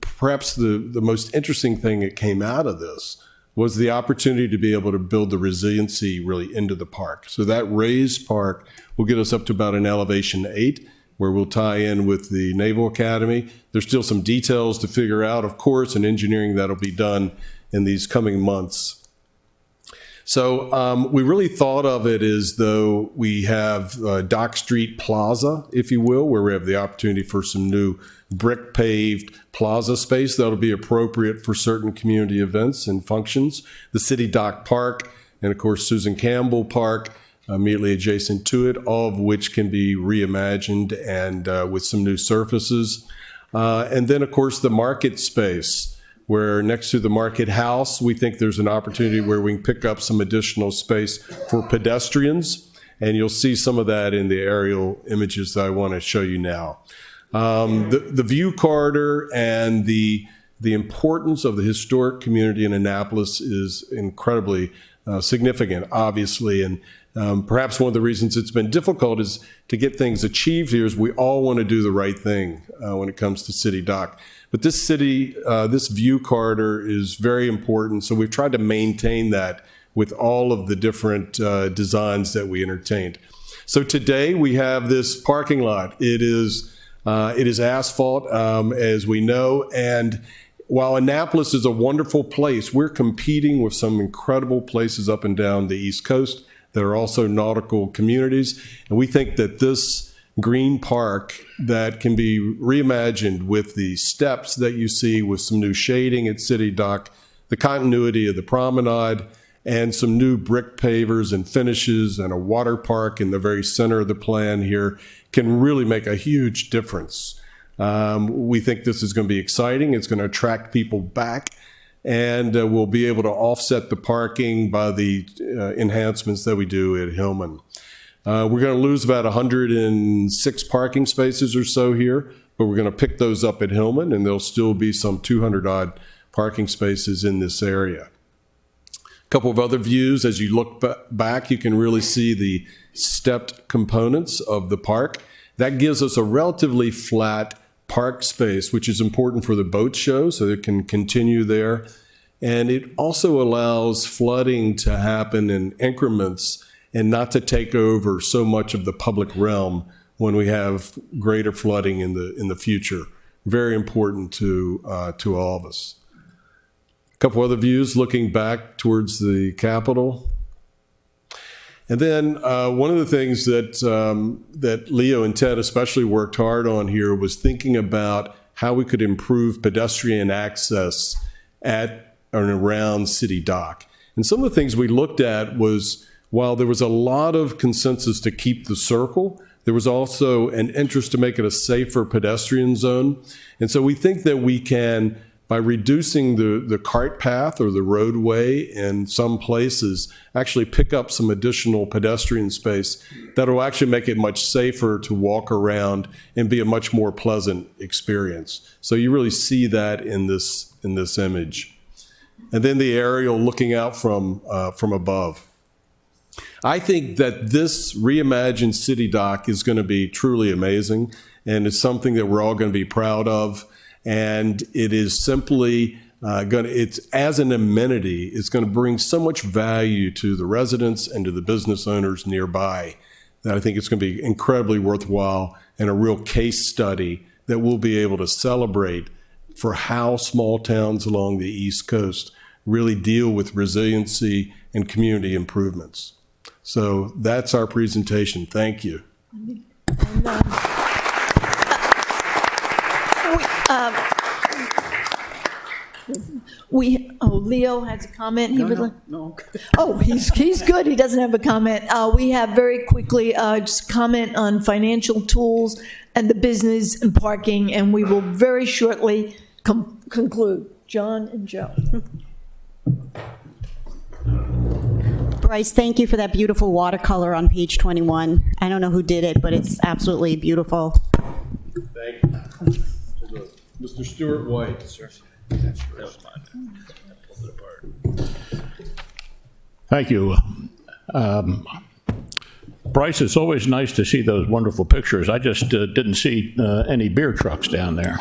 perhaps the most interesting thing that came out of this was the opportunity to be able to build the resiliency really into the park. So that raised park will get us up to about an elevation 8, where we'll tie in with the Naval Academy. There's still some details to figure out, of course, and engineering that'll be done in these coming months. So we really thought of it as though we have Dock Street Plaza, if you will, where we have the opportunity for some new brick paved plaza space that'll be appropriate for certain community events and functions. The City Dock Park, and of course Susan Campbell Park, immediately adjacent to it, all of which can be reimagined and with some new surfaces. And then of course the market space, where next to the market house, we think there's an opportunity where we can pick up some additional space for pedestrians. And you'll see some of that in the aerial images that I want to show you now. The view corridor and the importance of the historic community in Annapolis is incredibly significant, obviously. And Perhaps one of the reasons it's been difficult is to get things achieved here is we all want to do the right thing when it comes to City Dock. But this view corridor is very important, so we've tried to maintain that with all of the different designs that we entertained. So today we have this parking lot. It is asphalt, as we know, and while Annapolis is a wonderful place, we're competing with some incredible places up and down the East Coast that are also nautical communities. And we think that this green park that can be reimagined with the steps that you see, with some new shading at City Dock, the continuity of the promenade, and some new brick pavers and finishes and a water park in the very center of the plan here can really make a huge difference. We think this is going to be exciting. It's going to attract people back, and we'll be able to offset the parking by the enhancements that we do at Hillman. We're going to lose about 106 parking spaces or so here, but we're going to pick those up at Hillman, and there'll still be some 200-odd parking spaces in this area. A couple of other views. As you look back, you can really see the stepped components of the park. That gives us a relatively flat park space, which is important for the boat show, so it can continue there. And it also allows flooding to happen in increments and not to take over so much of the public realm when we have greater flooding in the future. Very important to all of us. A couple other views looking back towards the Capitol. And then one of the things that Leo and Ted especially worked hard on here was thinking about how we could improve pedestrian access at and around City Dock. And some of the things we looked at was, while there was a lot of consensus to keep the circle, there was also an interest to make it a safer pedestrian zone. And so we think that we can, by reducing the cart path or the roadway in some places, actually pick up some additional pedestrian space that will actually make it much safer to walk around and be a much more pleasant experience. So you really see that in this image. And then the aerial looking out from above. I think that this reimagined City Dock is going to be truly amazing, and it's something that we're all going to be proud of. And it is simply it's as an amenity, it's going to bring so much value to the residents and to the business owners nearby that I think it's going to be incredibly worthwhile and a real case study that we'll be able to celebrate for how small towns along the East Coast really deal with resiliency and community improvements. So that's our presentation. Thank you. Leo has a comment. No. Oh, he's good. He doesn't have a comment. We have very quickly just comment on financial tools and the business and parking, and we will very shortly conclude. John and Joe. Bryce, thank you for that beautiful watercolor on page 21. I don't know who did it, but it's absolutely beautiful. Thank you. Mr. Stuart White, sir. Thank you. Bryce, it's always nice to see those wonderful pictures. I just didn't see any beer trucks down there.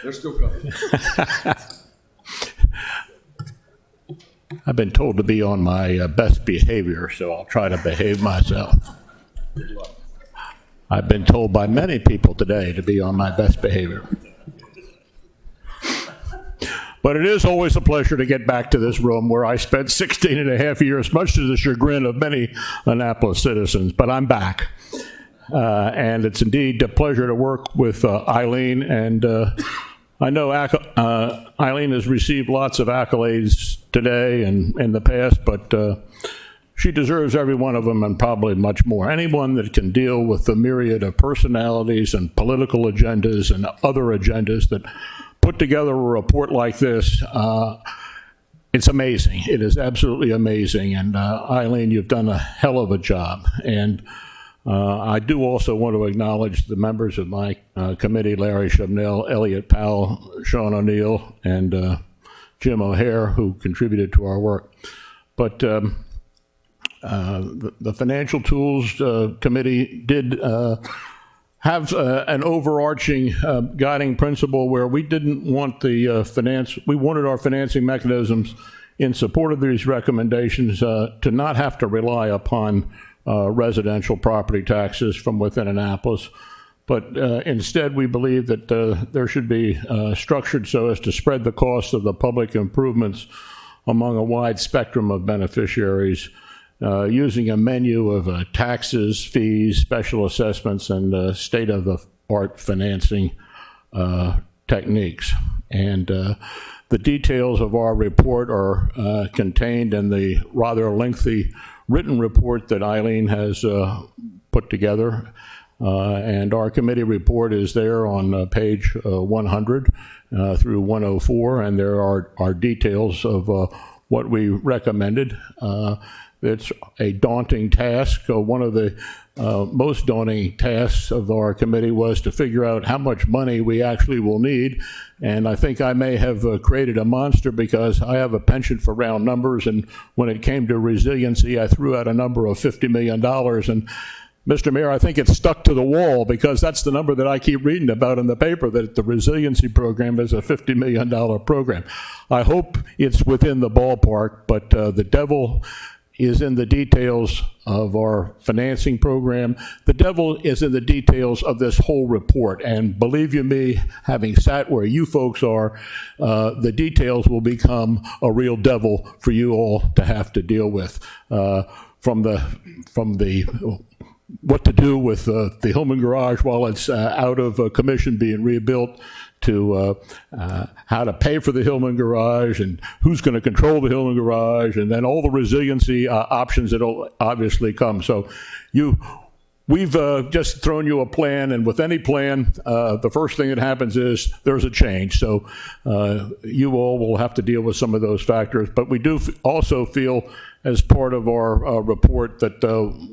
They're still coming. I've been told to be on my best behavior, so I'll try to behave myself. Good luck. I've been told by many people today to be on my best behavior. But it is always a pleasure to get back to this room where I spent 16 and a half years, much to the chagrin of many Annapolis citizens, but I'm back. And it's indeed a pleasure to work with Eileen, and I know Eileen has received lots of accolades today and in the past, but she deserves every one of them and probably much more. Anyone that can deal with the myriad of personalities and political agendas and other agendas that put together a report like this, it's amazing. It is absolutely amazing. And Eileen, you've done a hell of a job. And I do also want to acknowledge the members of my committee, Larry Chubnell, Elliot Powell, Sean O'Neill, and Jim O'Hare, who contributed to our work. But The Financial Tools Committee did have an overarching guiding principle where we didn't want we wanted our financing mechanisms in support of these recommendations to not have to rely upon residential property taxes from within Annapolis. But instead, we believe that there should be structured so as to spread the cost of the public improvements among a wide spectrum of beneficiaries, using a menu of taxes, fees, special assessments, and state-of-the-art financing techniques. And the details of our report are contained in the rather lengthy written report that Eileen has put together. And our committee report is there on page 100 through 104, and there are details of what we recommended. It's a daunting task. One of the most daunting tasks of our committee was to figure out how much money we actually will need. And I think I may have created a monster because I have a penchant for round numbers. And when it came to resiliency, I threw out a number of $50 million. And Mr. Mayor, I think it's stuck to the wall because that's the number that I keep reading about in the paper, that the resiliency program is a $50 million program. I hope it's within the ballpark, but the devil is in the details of our financing program. The devil is in the details of this whole report. And believe you me, having sat where you folks are, the details will become a real devil for you all to have to deal with. From the what to do with the Hillman Garage while it's out of commission being rebuilt, to how to pay for the Hillman Garage and who's going to control the Hillman Garage, and then all the resiliency options that will obviously come. So we've just thrown you a plan, and with any plan, the first thing that happens is there's a change. So you all will have to deal with some of those factors, but we do also feel as part of our report that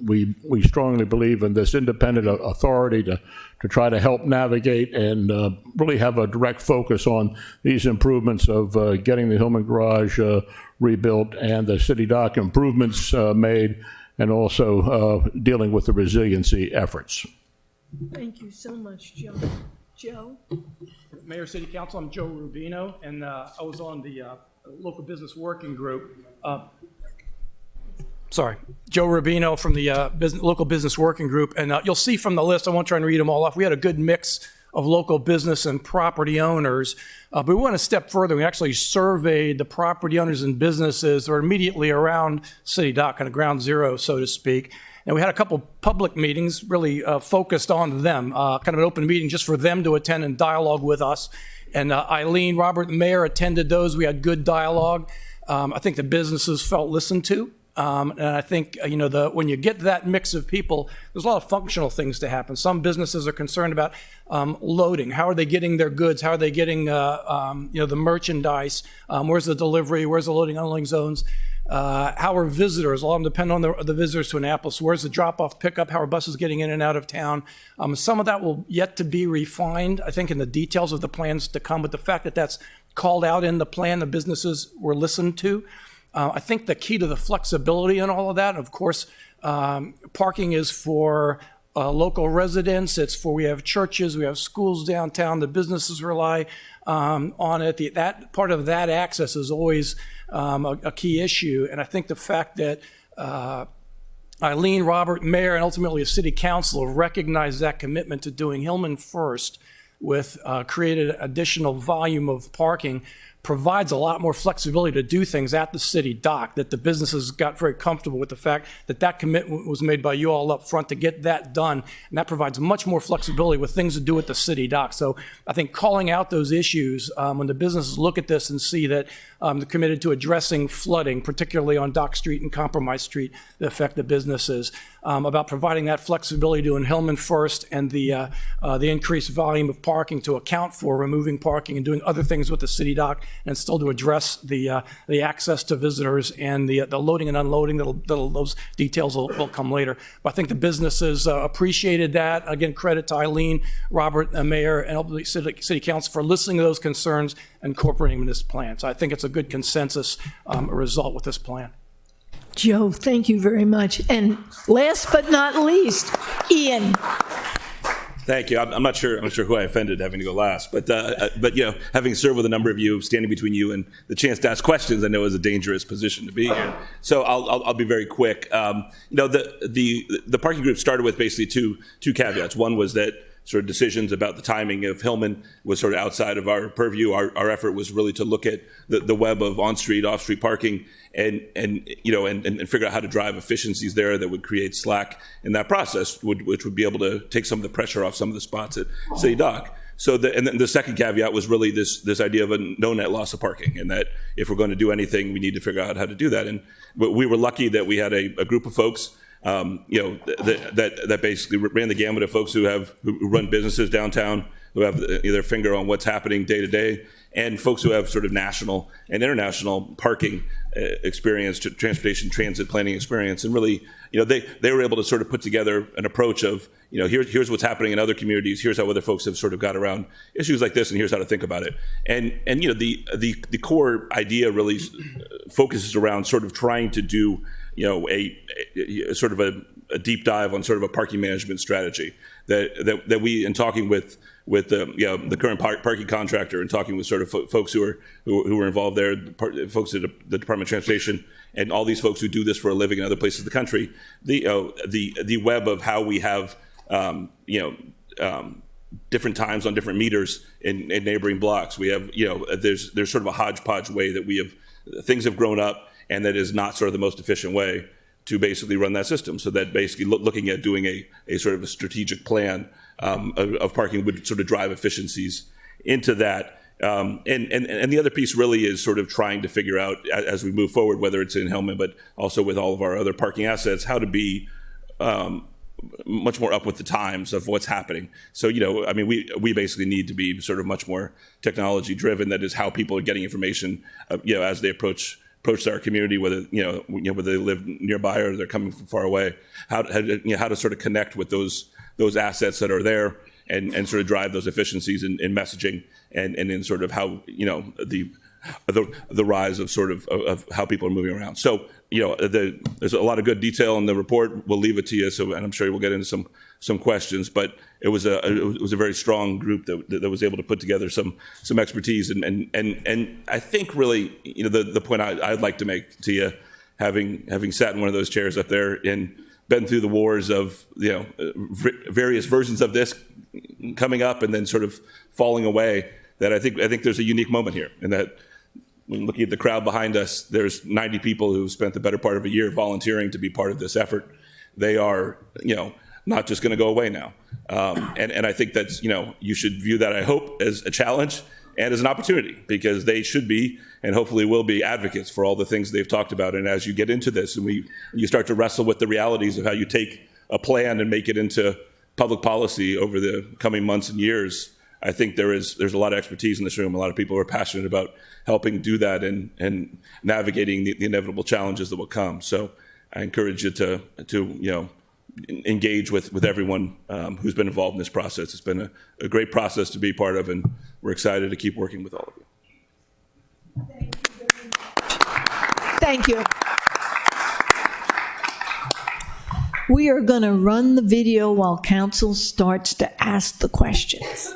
we strongly believe in this independent authority to try to help navigate and really have a direct focus on these improvements of getting the Hillman Garage rebuilt and the city dock improvements made, and also dealing with the resiliency efforts. Thank you so much, Joe. Joe? Mayor, City Council, I'm Joe Rubino, and I was on the local business working group. Joe Rubino from the local business working group, and you'll see from the list, I won't try and read them all off, we had a good mix of local business and property owners, but we went a step further. We actually surveyed the property owners and businesses that are immediately around City Dock, kind of ground zero, so to speak. And we had a couple public meetings really focused on them, kind of an open meeting just for them to attend and dialogue with us. And Eileen, Robert, and Mayor attended those. We had good dialogue. I think the businesses felt listened to. And I think, when you get that mix of people, there's a lot of functional things to happen. Some businesses are concerned about loading. How are they getting their goods? How are they getting, the merchandise? Where's the delivery? Where's the loading and unloading zones? How are visitors? A lot of them depend on the visitors to Annapolis. Where's the drop-off, pickup? How are buses getting in and out of town? Some of that will yet to be refined, I think, in the details of the plans to come. But the fact that that's called out in the plan, the businesses were listened to. I think the key to the flexibility in all of that, of course, parking is for local residents. It's for, we have churches, we have schools downtown, the businesses rely on it. That part of that access is always a key issue. And I think the fact that Eileen, Robert, Mayor, and ultimately a city council have recognized that commitment to doing Hillman first with created additional volume of parking provides a lot more flexibility to do things at the city dock, that the businesses got very comfortable with the fact that that commitment was made by you all up front to get that done, and that provides much more flexibility with things to do at the city dock. So I think calling out those issues, when the businesses look at this and see that they're committed to addressing flooding, particularly on Dock Street and Compromise Street, that affect the businesses, about providing that flexibility to Hillman first, and the increased volume of parking to account for removing parking and doing other things with the city dock, and still to address the access to visitors and the loading and unloading. Those details will come later. But I think the businesses appreciated that. Again, credit to Eileen, Robert, Mayor, and ultimately City Council for listening to those concerns and incorporating them in this plan. So I think it's a good consensus result with this plan. Joe, thank you very much. And last but not least, Ian. Thank you. I'm not sure who I offended having to go last, but having served with a number of you, standing between you and the chance to ask questions, I know is a dangerous position to be in. So I'll be very quick. The parking group started with basically two caveats. One was that sort of decisions about the timing of Hillman was sort of outside of our purview. Our effort was really to look at the web of on-street, off-street parking and figure out how to drive efficiencies there that would create slack in that process, which would be able to take some of the pressure off some of the spots at City Dock. So the second caveat was really this idea of a no net loss of parking, and that if we're going to do anything, we need to figure out how to do that. And we were lucky that we had a group of folks that basically ran the gamut of folks who run businesses downtown, who have their finger on what's happening day to day, and folks who have sort of national and international parking experience, transportation transit planning experience. And really, they were able to sort of put together an approach of, here's what's happening in other communities, here's how other folks have sort of got around issues like this, and here's how to think about it. And the core idea really focuses around sort of trying to do a sort of a deep dive on sort of a parking management strategy that we, in talking with the current parking contractor and talking with sort of folks who were involved there, folks at the Department of Transportation, and all these folks who do this for a living in other places of the country, the web of how we have different times on different meters in neighboring blocks. We have there's sort of a hodgepodge way that things have grown up, and that is not sort of the most efficient way to basically run that system. So that basically looking at doing a sort of a strategic plan of parking would sort of drive efficiencies into that. And the other piece really is sort of trying to figure out as we move forward, whether it's in Hillman, but also with all of our other parking assets, how to be much more up with the times of what's happening. So, we basically need to be sort of much more technology driven. That is how people are getting information, as they approach our community, whether they live nearby or they're coming from far away. How to sort of connect with those assets that are there and sort of drive those efficiencies in messaging and in sort of how the rise of sort of how people are moving around. So there's a lot of good detail in the report. We'll leave it to you, and I'm sure we'll get into some questions. But it was a very strong group that was able to put together some expertise, and I think really the point I'd like to make to you, having sat in one of those chairs up there and been through the wars of various versions of this coming up and then sort of falling away, that I think there's a unique moment here, and that when looking at the crowd behind us, there's 90 people who spent the better part of a year volunteering to be part of this effort. They are not just going to go away now, and I think that's you should view that, I hope, as a challenge and as an opportunity, because they should be and hopefully will be advocates for all the things they've talked about. And as you get into this and you start to wrestle with the realities of how you take a plan and make it into public policy over the coming months and years, I think there's a lot of expertise in this room. A lot of people are passionate about helping do that and navigating the inevitable challenges that will come. So I encourage you to engage with everyone who's been involved in this process. It's been a great process to be part of, and we're excited to keep working with all of you. Thank you. We are going to run the video while council starts to ask the questions.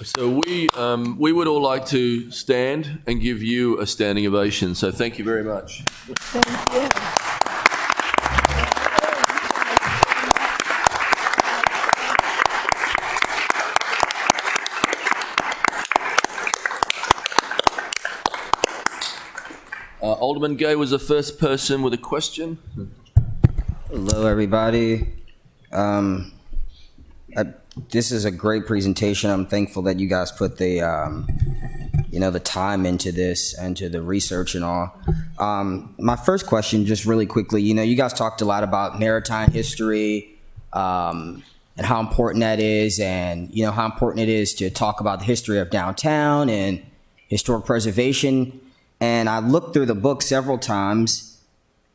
So we would all like to stand and give you a standing ovation. So thank you very much. Thank you. Alderman Gay was the first person with a question. Hello, everybody. this is a great presentation. I'm thankful that you guys put the, the time into this, into the research and all. My first question, just really quickly, you guys talked a lot about maritime history, and how important that is, and how important it is to talk about the history of downtown and historic preservation. And I looked through the book several times,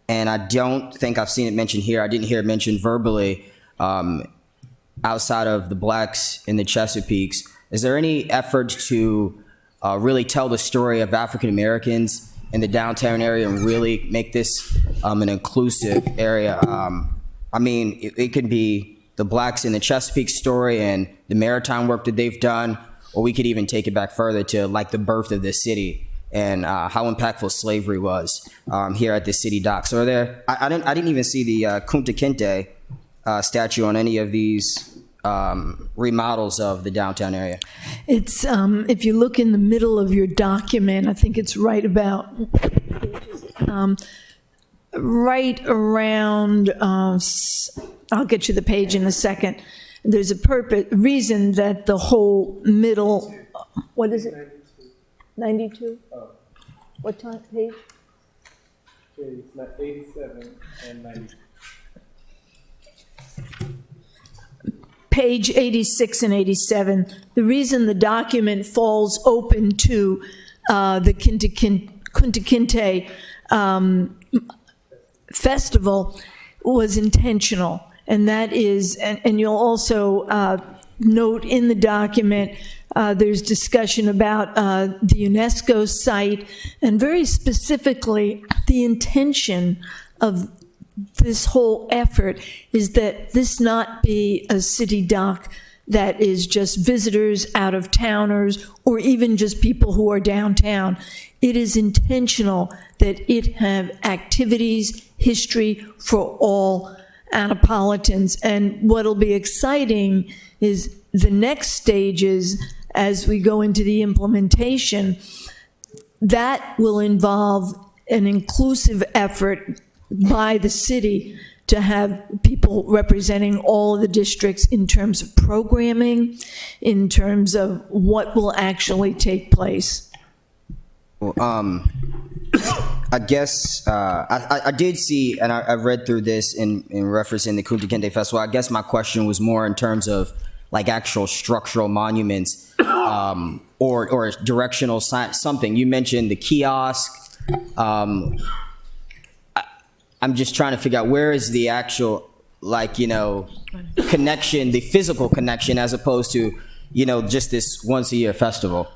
and I don't think I've seen it mentioned here. I didn't hear it mentioned verbally outside of the Blacks in the Chesapeakes. Is there any effort to really tell the story of African Americans in the downtown area and really make this an inclusive area? It could be the Blacks in the Chesapeake story and the maritime work that they've done, or we could even take it back further to like the birth of this city and how impactful slavery was here at the city dock. So I didn't even see the Kunta Kinte statue on any of these remodels of the downtown area. It's, if you look in the middle of your document, I think it's right about, right around, I'll get you the page in a second. There's a reason that the whole middle, what is it? 92? Oh. What time, page? Page 87 and 92. Page 86 and 87. The reason the document falls open to the Kunta Kinte festival was intentional. And that is, and you'll also note in the document, there's discussion about the UNESCO site, and very specifically, the intention of this whole effort is that this not be a city dock that is just visitors, out-of-towners, or even just people who are downtown. It is intentional that it have activities, history for all Annapolitans. And what'll be exciting is the next stages as we go into the implementation. That will involve an inclusive effort by the city to have people representing all of the districts in terms of programming, in terms of what will actually take place. Well, I guess I did see, and I read through this in referencing the Kunta Kinte Festival. I guess my question was more in terms of like actual structural monuments or directional sign, something. You mentioned the kiosk. I'm just trying to figure out where is the actual, connection, the physical connection, as opposed to, just this once a year festival.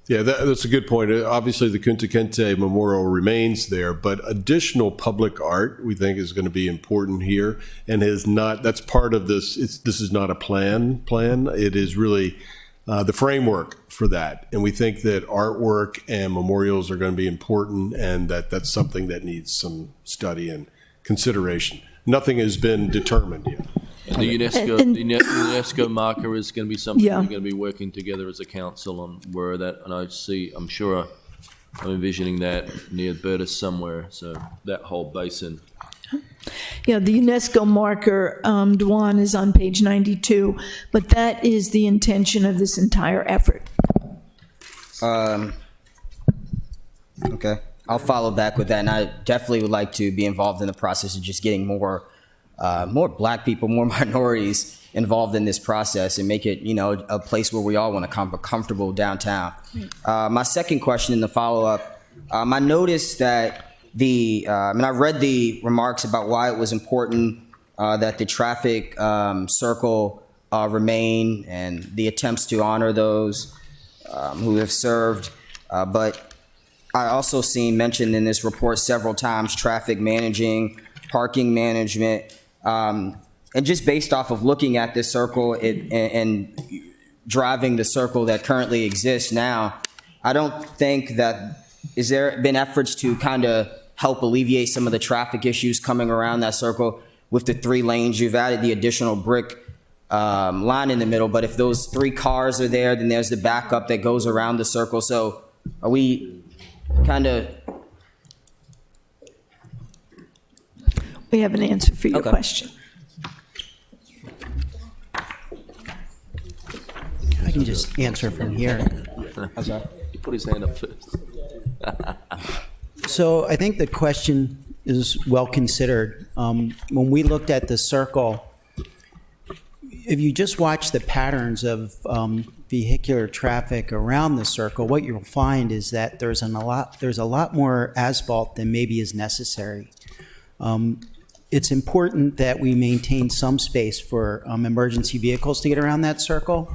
Yeah, that's a good point. Obviously, the Kunta Kinte Memorial remains there, but additional public art we think is going to be important here, and that's part of this. This is not a plan. It is really the framework for that, and we think that artwork and memorials are going to be important, and that's something that needs some study and consideration. Nothing has been determined yet. The UNESCO marker is going to be something we're going to be working together as a council on where that, and I'm sure I'm envisioning that near Berta somewhere, so that whole basin. Yeah, the UNESCO marker, Dwan, is on page 92, but that is the intention of this entire effort. Okay, I'll follow back with that, and I definitely would like to be involved in the process of just getting more Black people, more minorities involved in this process and make it, a place where we all want to come comfortable downtown. My second question in the follow-up, I noticed that I read the remarks about why it was important that the traffic circle remain and the attempts to honor those who have served. But I also seen mentioned in this report several times traffic managing, parking management, and just based off of looking at this circle and driving the circle that currently exists now, I don't think that, is there been efforts to kind of help alleviate some of the traffic issues coming around that circle with the 3 lanes? You've added the additional brick line in the middle, but if those 3 cars are there, then there's the backup that goes around the circle. So are we kind of... We have an answer for your question. I can just answer from here. He put his hand up first. So I think the question is well considered. When we looked at the circle, if you just watch the patterns of vehicular traffic around the circle, what you'll find is that there's a lot more asphalt than maybe is necessary. It's important that we maintain some space for emergency vehicles to get around that circle.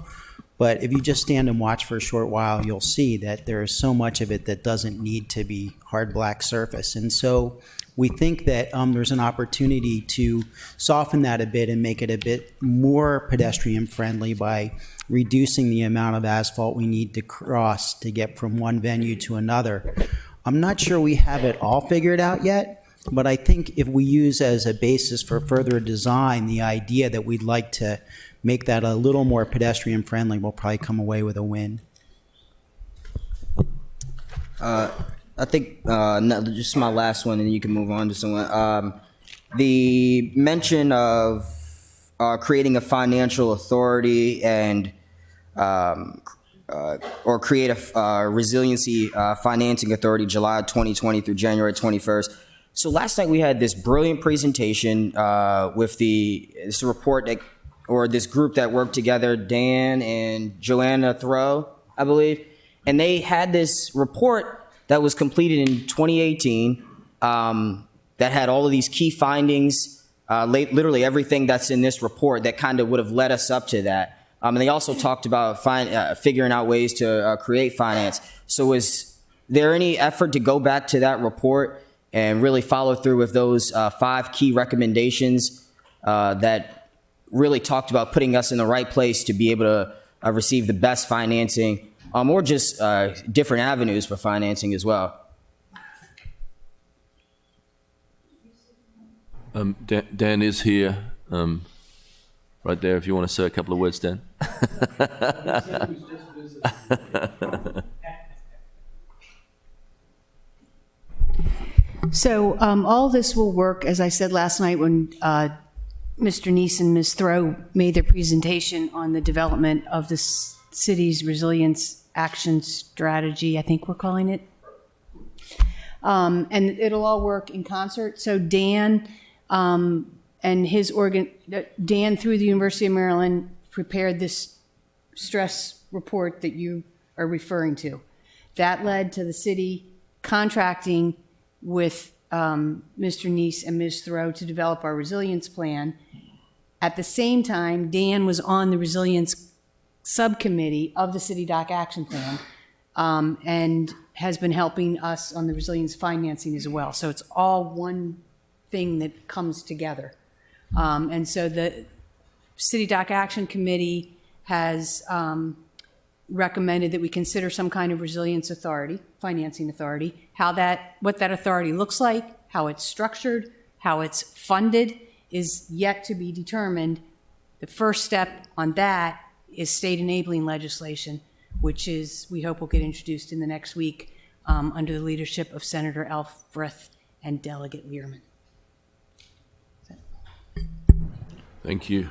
But if you just stand and watch for a short while, you'll see that there is so much of it that doesn't need to be hard black surface. And so we think that there's an opportunity to soften that a bit and make it a bit more pedestrian friendly by reducing the amount of asphalt we need to cross to get from one venue to another. I'm not sure we have it all figured out yet, but I think if we use as a basis for further design the idea that we'd like to make that a little more pedestrian friendly, we'll probably come away with a win. I think just my last one, and you can move on to someone. The mention of creating a financial authority and or create a resiliency financing authority, July 2020 through January 21st. So last night we had this brilliant presentation with this report that, or this group that worked together, Dan and Joanna Throw, I believe, and they had this report that was completed in 2018 that had all of these key findings, literally everything that's in this report that kind of would have led us up to that. And they also talked about figuring out ways to create finance. So was there any effort to go back to that report and really follow through with those 5 key recommendations that really talked about putting us in the right place to be able to receive the best financing, or just different avenues for financing as well? Dan is here, right there, if you want to say a couple of words, Dan. So all this will work, as I said last night when Mr. Neese and Ms. Throw made their presentation on the development of the city's resilience action strategy, I think we're calling it. And it'll all work in concert. So Dan and his Dan through the University of Maryland prepared this stress report that you are referring to. That led to the city contracting with Mr. Neese and Ms. Throw to develop our resilience plan. At the same time, Dan was on the resilience subcommittee of the City Dock Action Plan and has been helping us on the resilience financing as well. So it's all one thing that comes together. And so the City Dock Action Committee has recommended that we consider some kind of resilience authority, financing authority, what that authority looks like, how it's structured, how it's funded is yet to be determined. The first step on that is state enabling legislation, which is, we hope will get introduced in the next week under the leadership of Senator Elfreth and Delegate Learman. Thank you.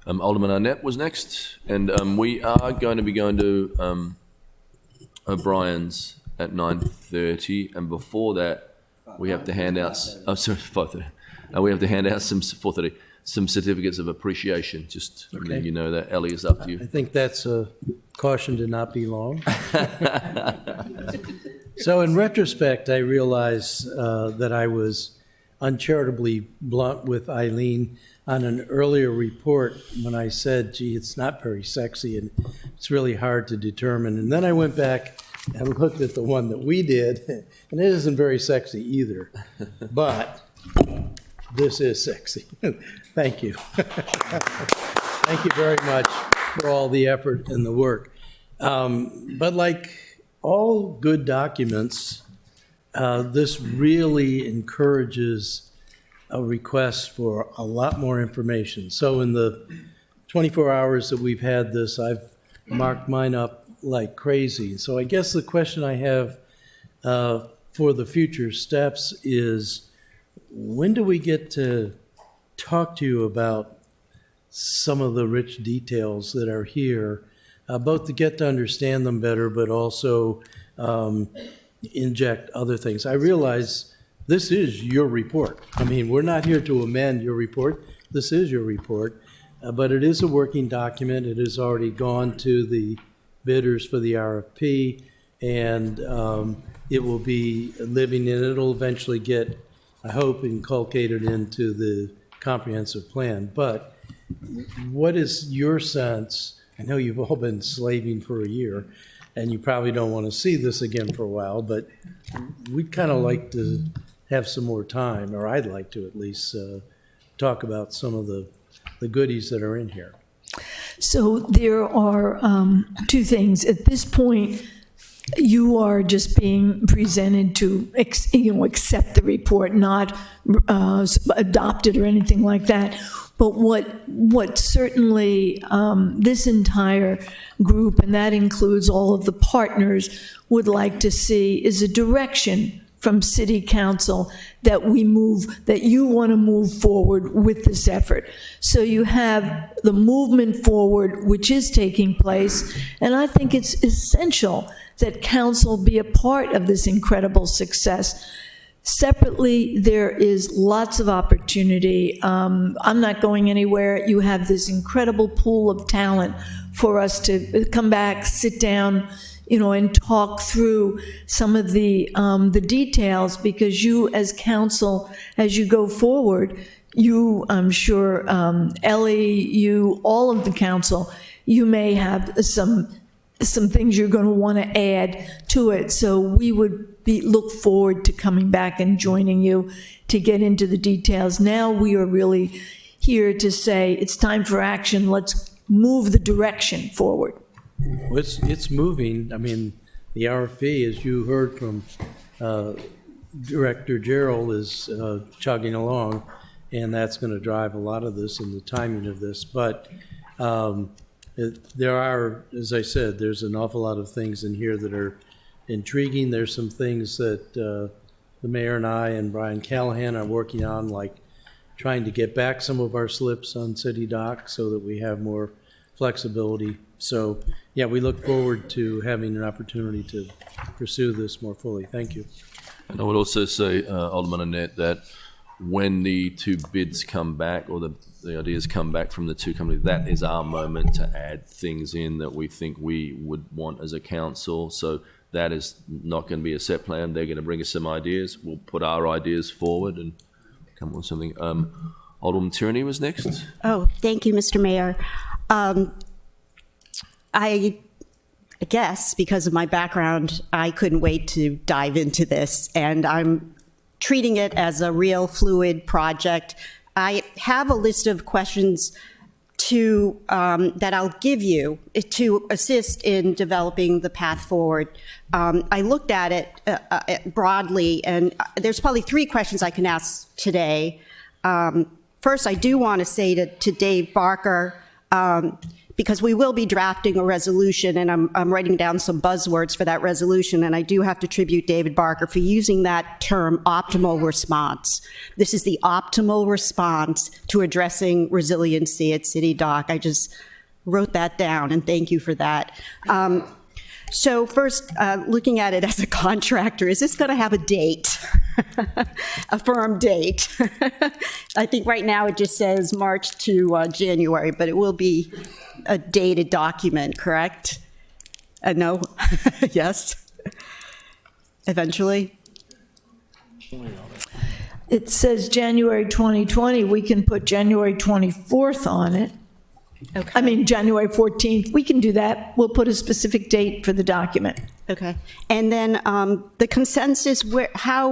Alderman Arnett was next, and we are going to be going to O'Brien's at 9:30, and before that, we have to hand out. 5:30. We have to hand out some 4:30 some certificates of appreciation. Just Okay. you know that Ellie is up to you. I think that's a caution to not be long. So in retrospect, I realize that I was uncharitably blunt with Eileen on an earlier report when I said, gee, it's not very sexy and it's really hard to determine. And then I went back and looked at the one that we did, and it isn't very sexy either. But this is sexy. Thank you. Thank you very much for all the effort and the work. But like all good documents, this really encourages a request for a lot more information. So in the 24 hours that we've had this, I've marked mine up like crazy. So I guess the question I have for the future steps is, when do we get to talk to you about some of the rich details that are here? both to get to understand them better, but also inject other things. I realize this is your report. I mean, we're not here to amend your report. This is your report, but it is a working document. It has already gone to the bidders for the RFP, and it will be living, and it'll eventually get, I hope, inculcated into the comprehensive plan. But what is your sense? I know you've all been slaving for a year, and you probably don't want to see this again for a while, but we'd kind of like to have some more time, or I'd like to at least talk about some of the goodies that are in here. So there are two things. At this point, you are just being presented to accept the report, not adopt it or anything like that. But what certainly this entire group, and that includes all of the partners, would like to see is a direction from City Council that you want to move forward with this effort. So you have the movement forward, which is taking place, and I think it's essential that Council be a part of this incredible success. Separately, there is lots of opportunity. I'm not going anywhere. You have this incredible pool of talent for us to come back, sit down, and talk through some of the details, because you as council, as you go forward, you, I'm sure, Ellie, you, all of the council, you may have some things you're going to want to add to it. So we would look forward to coming back and joining you to get into the details. Now we are really here to say it's time for action. Let's move the direction forward. Well, it's moving. I mean, the RFP, as you heard from Director Gerald, is chugging along, and that's going to drive a lot of this and the timing of this. But there are, as I said, there's an awful lot of things in here that are intriguing. There's some things that the mayor and I and Brian Callahan are working on, like trying to get back some of our slips on City Dock so that we have more flexibility. So, yeah, we look forward to having an opportunity to pursue this more fully. Thank you. And I would also say, Alderman Annette, that when the two bids come back, or the ideas come back from the two companies, that is our moment to add things in that we think we would want as a council. So that is not going to be a set plan. They're going to bring us some ideas. We'll put our ideas forward and come up with something. Alderman Tierney was next. Oh, thank you, Mr. Mayor. I guess because of my background, I couldn't wait to dive into this, and I'm treating it as a real fluid project. I have a list of questions that I'll give you to assist in developing the path forward. I looked at it broadly, and there's probably three questions I can ask today. First, I do want to say to Dave Barker, because we will be drafting a resolution, and I'm writing down some buzzwords for that resolution, and I do have to tribute David Barker for using that term, optimal response. This is the optimal response to addressing resiliency at City Dock. I just wrote that down, and thank you for that. So first, looking at it as a contractor, is this going to have a date, a firm date? I think right now it just says March to January, but it will be a dated document, correct? No? Yes? Eventually? It says January 2020. We can put January 24th on it. Okay. I mean, January 14th. We can do that. We'll put a specific date for the document. Okay. And then the consensus, how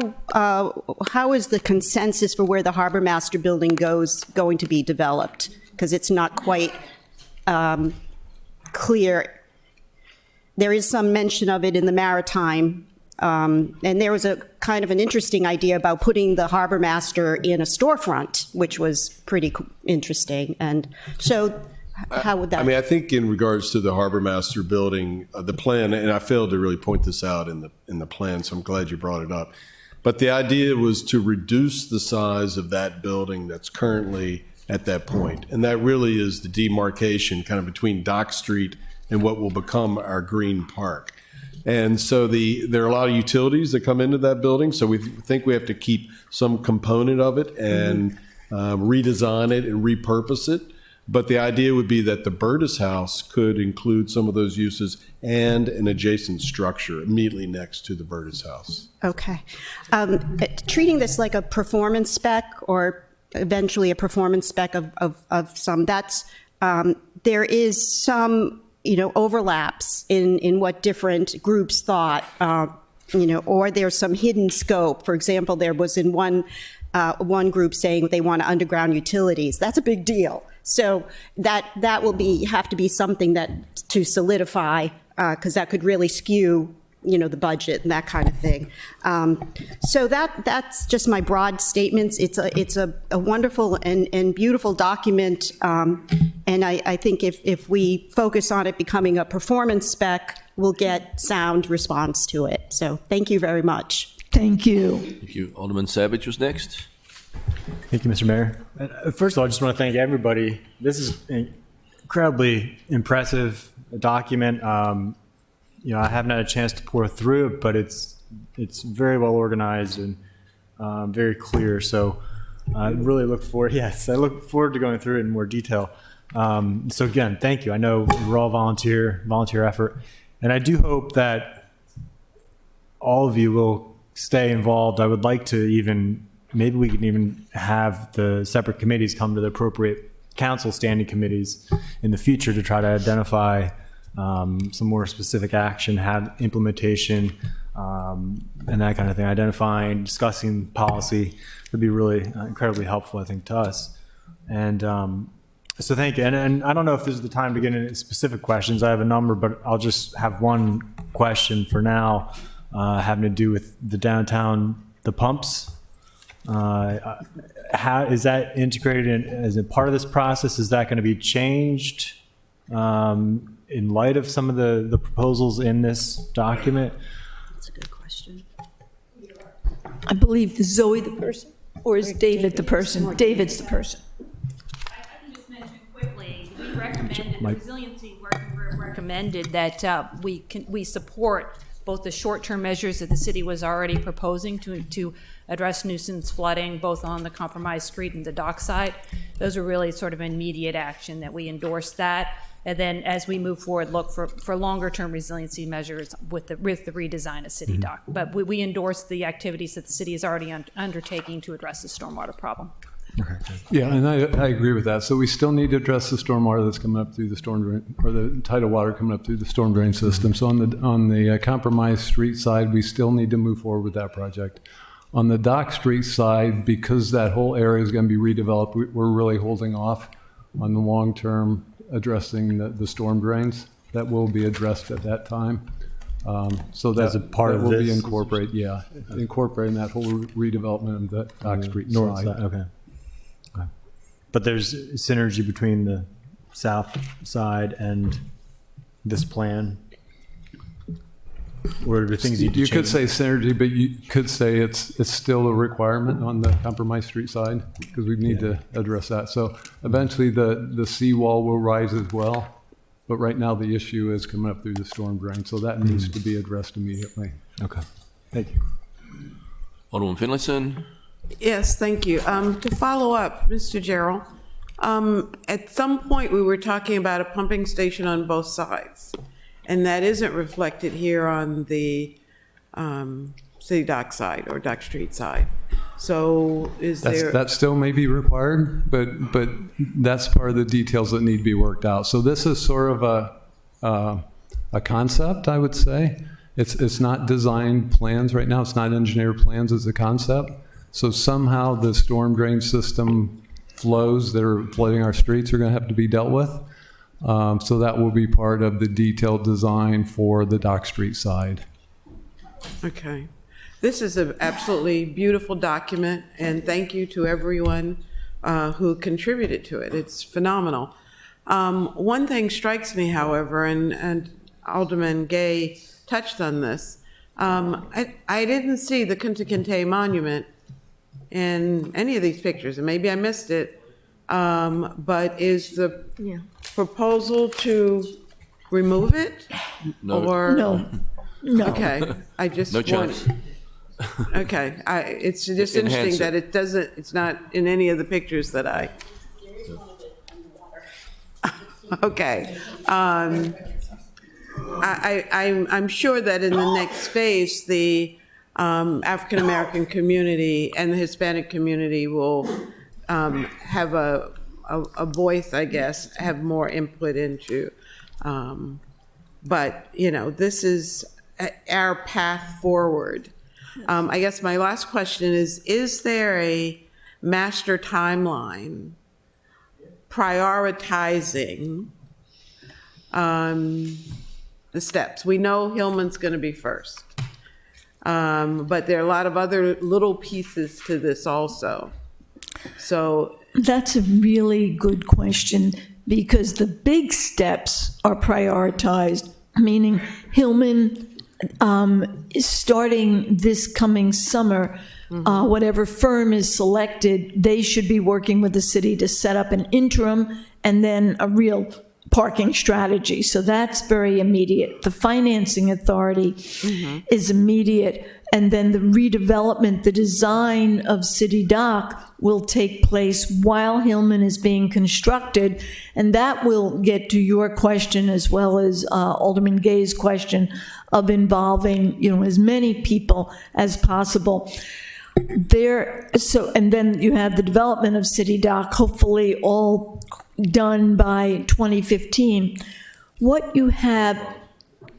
is the consensus for where the Harbor Master Building going to be developed? Because it's not quite clear. There is some mention of it in the Maritime, and there was a kind of an interesting idea about putting the Harbor Master in a storefront, which was pretty interesting. And so how would that? I mean, I think in regards to the Harbor Master Building, the plan, and I failed to really point this out in the plan, so I'm glad you brought it up. But the idea was to reduce the size of that building that's currently at that point. And that really is the demarcation kind of between Dock Street and what will become our green park. And so there are a lot of utilities that come into that building. So we think we have to keep some component of it and redesign it and repurpose it. But the idea would be that the Burtis House could include some of those uses and an adjacent structure immediately next to the Burtis House. Okay. Treating this like a performance spec or eventually a performance spec of some, there is some overlaps in what different groups thought, or there's some hidden scope. For example, there was in one group saying they want underground utilities. That's a big deal. So that will have to be something to solidify, because that could really skew the budget and that kind of thing. So that's just my broad statements. It's a wonderful and beautiful document, and I think if we focus on it becoming a performance spec, we'll get sound response to it. So thank you very much. Thank you. Thank you. Alderman Savage was next. Thank you, Mr. Mayor. First of all, I just want to thank everybody. This is an incredibly impressive document. I haven't had a chance to pour through it, but it's very well organized and very clear. So I really look forward. Yes, I look forward to going through it in more detail. So again, thank you. I know we're all volunteer effort, and I do hope that all of you will stay involved. I would like to maybe we can even have the separate committees come to the appropriate council standing committees in the future to try to identify some more specific action, implementation, and that kind of thing. Identifying, discussing policy would be really incredibly helpful, I think, to us. And so thank you. And I don't know if this is the time to get into specific questions. I have a number, but I'll just have one question for now, having to do with the downtown, the pumps. How is that integrated in as a part of this process? Is that going to be changed in light of some of the proposals in this document? That's a good question. I believe, is Zoe the person, or is David the person? David's the person. I can just mention quickly, we recommended, the Resiliency Working Group recommended that we support both the short-term measures that the city was already proposing to address nuisance flooding, both on the compromised street and the dock side. Those are really sort of immediate action that we endorsed that. And then as we move forward, look for longer-term resiliency measures with the redesign of City Dock. But we endorse the activities that the city is already undertaking to address the stormwater problem. Okay. Yeah, and I agree with that. So we still need to address the stormwater that's coming up through the storm drain, or the tidal water coming up through the storm drain system. So on the compromised street side, we still need to move forward with that project. On the dock street side, because that whole area is going to be redeveloped, we're really holding off on the long-term addressing the storm drains. That will be addressed at that time. So that, as a part of will this, be incorporating that whole redevelopment of the dock street north side. side. Okay. But there's synergy between the south side and this plan? Or are there things you could say synergy, but you could say it's still a requirement on the compromised street side, because we need to address that. So eventually the seawall will rise as well, but right now the issue is coming up through the storm drain, so that needs to be addressed immediately. Okay, thank you. Alderman Finlayson. Yes, thank you. To follow up, Mr. Gerald, at some point we were talking about a pumping station on both sides, and that isn't reflected here on the City Dock side or Dock Street side. So that still may be required, but that's part of the details that need to be worked out. So this is sort of a concept, I would say. It's not design plans right now. It's not engineered plans as a concept. So somehow the storm drain system flows that are flooding our streets are going to have to be dealt with. So that will be part of the detailed design for the Dock Street side. Okay. This is an absolutely beautiful document, and thank you to everyone who contributed to it. It's phenomenal. One thing strikes me, however, and Alderman Gay touched on this. I didn't see the Kunta Kinte monument in any of these pictures, and maybe I missed it, but is the proposal to remove it? No. Or? No. No. Okay, I just No want. chance. Okay, it's just Enhance interesting it. that it's not in any of the pictures that I. Okay. I'm sure that in the next phase, the African-American community and the Hispanic community will have a voice, I guess, have more input into. But, this is our path forward. I guess my last question is there a master timeline prioritizing the steps? We know Hillman's going to be first, but there are a lot of other little pieces to this also. So that's a really good question, because the big steps are prioritized, meaning Hillman is starting this coming summer. Whatever firm is selected, they should be working with the city to set up an interim and then a real parking strategy. So that's very immediate. The financing authority is immediate. And then the redevelopment, the design of City Dock will take place while Hillman is being constructed. And that will get to your question as well as Alderman Gay's question of involving, as many people as possible. And then you have the development of City Dock, hopefully all done by 2015. What you have,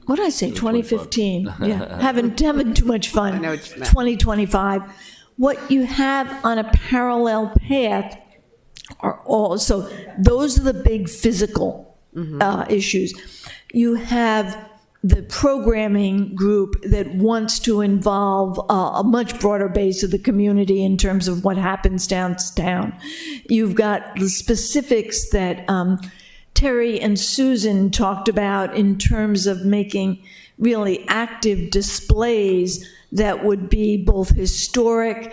what did I say, 2015? Yeah, having too much fun. I know what you meant. 2025. What you have on a parallel path are all, so those are the big physical issues. You have the programming group that wants to involve a much broader base of the community in terms of what happens downtown. You've got the specifics that Terry and Susan talked about in terms of making really active displays that would be both historic,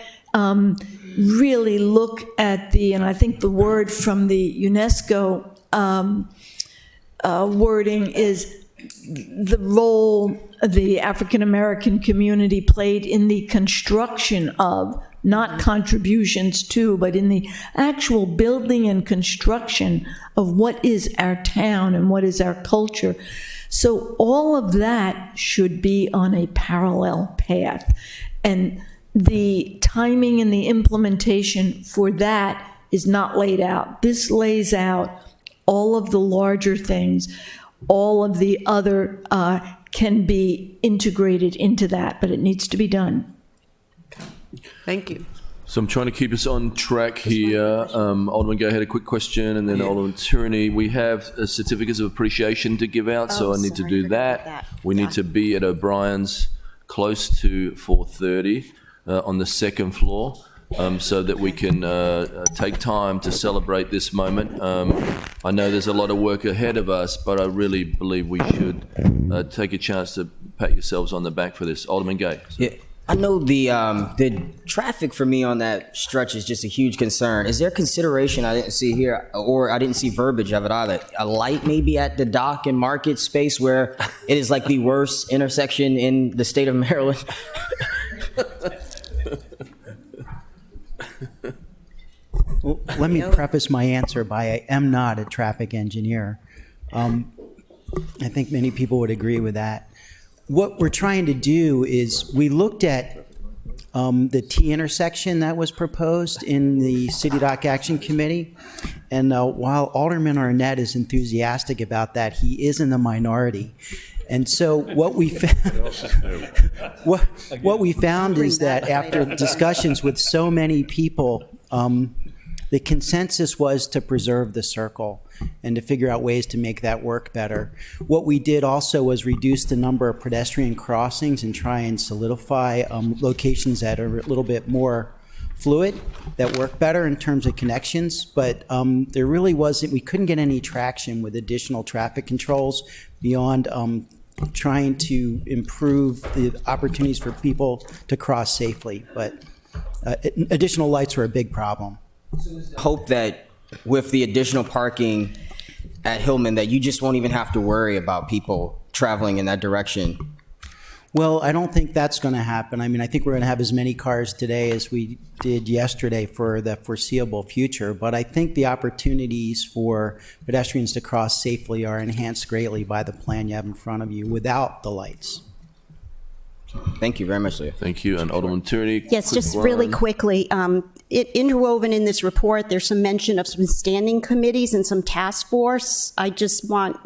really look at and I think the word from the UNESCO wording is the role the African American community played in the construction of, not contributions to, but in the actual building and construction of what is our town and what is our culture. So all of that should be on a parallel path. And the timing and the implementation for that is not laid out. This lays out all of the larger things. All of the other can be integrated into that, but it needs to be done. Thank you. So I'm trying to keep us on track here. Alderman Gay had a quick question, and then Alderman Tierney. We have certificates of appreciation to give out, so I need to do that. We need to be at O'Brien's close to 4:30 on the second floor. So that we can take time to celebrate this moment. I know there's a lot of work ahead of us, but I really believe we should take a chance to pat yourselves on the back for this. Alderman Gay. Yeah, I know the traffic for me on that stretch is just a huge concern. Is there consideration I didn't see here, or I didn't see verbiage of it either? A light maybe at the dock and market space where it is like the worst intersection in the state of Maryland? Well, let me preface my answer by I am not a traffic engineer. I think many people would agree with that. What we're trying to do is we looked at the T intersection that was proposed in the City Dock Action Committee. And while Alderman Arnett is enthusiastic about that, he is in the minority. And so what we found is that after discussions with so many people, the consensus was to preserve the circle and to figure out ways to make that work better. What we did also was reduce the number of pedestrian crossings and try and solidify locations that are a little bit more fluid, that work better in terms of connections. But there really wasn't, we couldn't get any traction with additional traffic controls beyond trying to improve the opportunities for people to cross safely. But additional lights were a big problem. Hope that with the additional parking, at Hillman that you just won't even have to worry about people traveling in that direction? Well, I don't think that's going to happen. I mean, I think we're going to have as many cars today as we did yesterday for the foreseeable future. But I think the opportunities for pedestrians to cross safely are enhanced greatly by the plan you have in front of you without the lights. Thank you very much, Leo. Thank you. And Alderman Tierney. Yes, just really quickly. Interwoven in this report, there's some mention of some standing committees and some task force. I just want,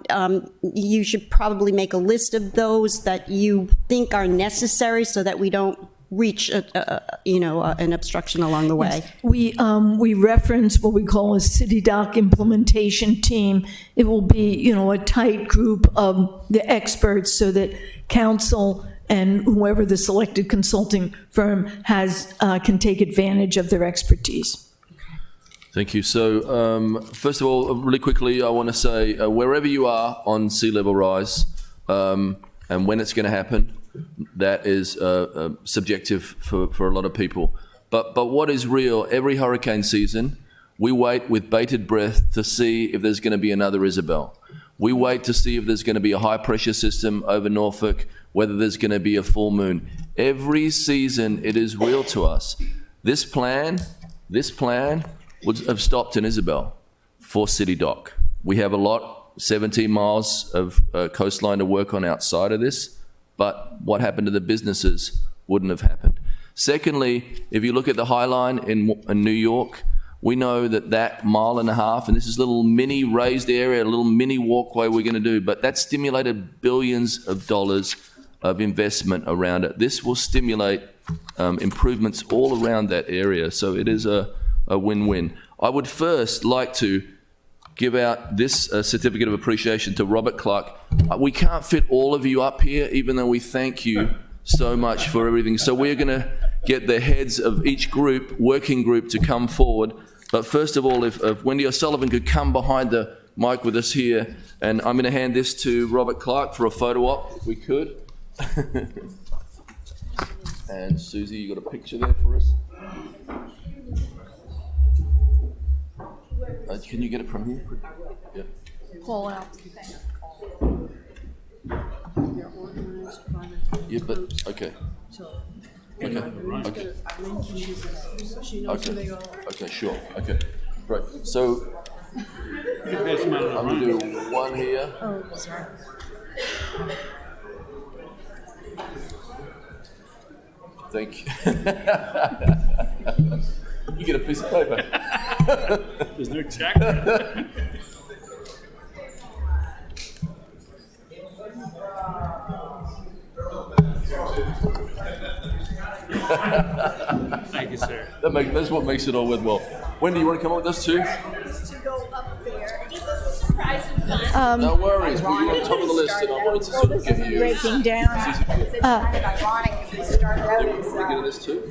you should probably make a list of those that you think are necessary so that we don't reach, an obstruction along the way. Yes. We reference what we call a city dock implementation team. It will be, a tight group of the experts so that council and whoever the selected consulting firm has can take advantage of their expertise. Thank you. So first of all, really quickly, I want to say wherever you are on sea level rise and when it's going to happen, that is subjective for a lot of people. But what is real, every hurricane season, we wait with bated breath to see if there's going to be another Isabel. We wait to see if there's going to be a high pressure system over Norfolk, whether there's going to be a full moon. Every season, it is real to us. This plan would have stopped an Isabel for City Dock. We have a lot, 17 miles of coastline to work on outside of this, but what happened to the businesses wouldn't have happened. Secondly, if you look at the High Line in New York, we know that mile and a half, and this is a little mini raised area, a little mini walkway we're going to do, but that stimulated billions of dollars of investment around it. This will stimulate improvements all around that area, so it is a win-win. I would first like to give out this certificate of appreciation to Robert Clark. We can't fit all of you up here, even though we thank you so much for everything. So we're going to get the heads of each group, working group, to come forward. But first of all, if Wendy O'Sullivan could come behind the mic with us here, and I'm going to hand this to Robert Clark for a photo op, if we could. And Susie, you got a picture there for us? Can you get it from here? Yeah. Call out. Yeah, but okay. Okay. Okay, sure. Okay. Right. So I'm gonna do one here. Oh, sorry. Thank you. You get a piece of paper. There's no check. Thank you, sir. That's what makes it all worthwhile. Wendy, you want to come up with us too? No worries, but you're on top of the list, and I wanted to sort of give you. Breaking down. Get this too?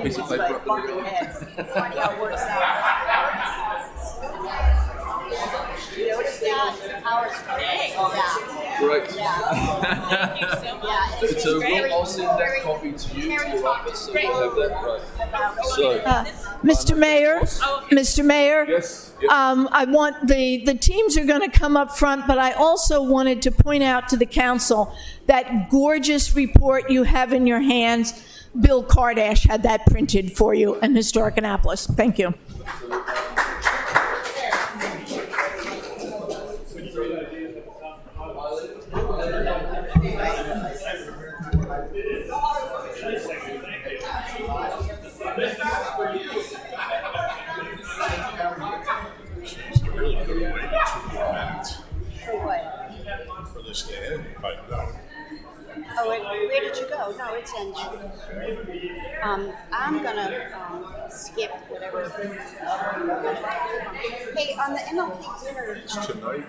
Piece of paper up Great. So I'll send that copy to you to your office, so we'll have that. Right. So, Mr. Mayor, yes. I want the teams are going to come up front, but I also wanted to point out to the council that gorgeous report you have in your hands. Bill Kardash had that printed for you in Historic Annapolis. Thank you. Oh, where did you go? No, it's entry. I'm gonna skip whatever. Hey, on the MLK dinner. Tonight.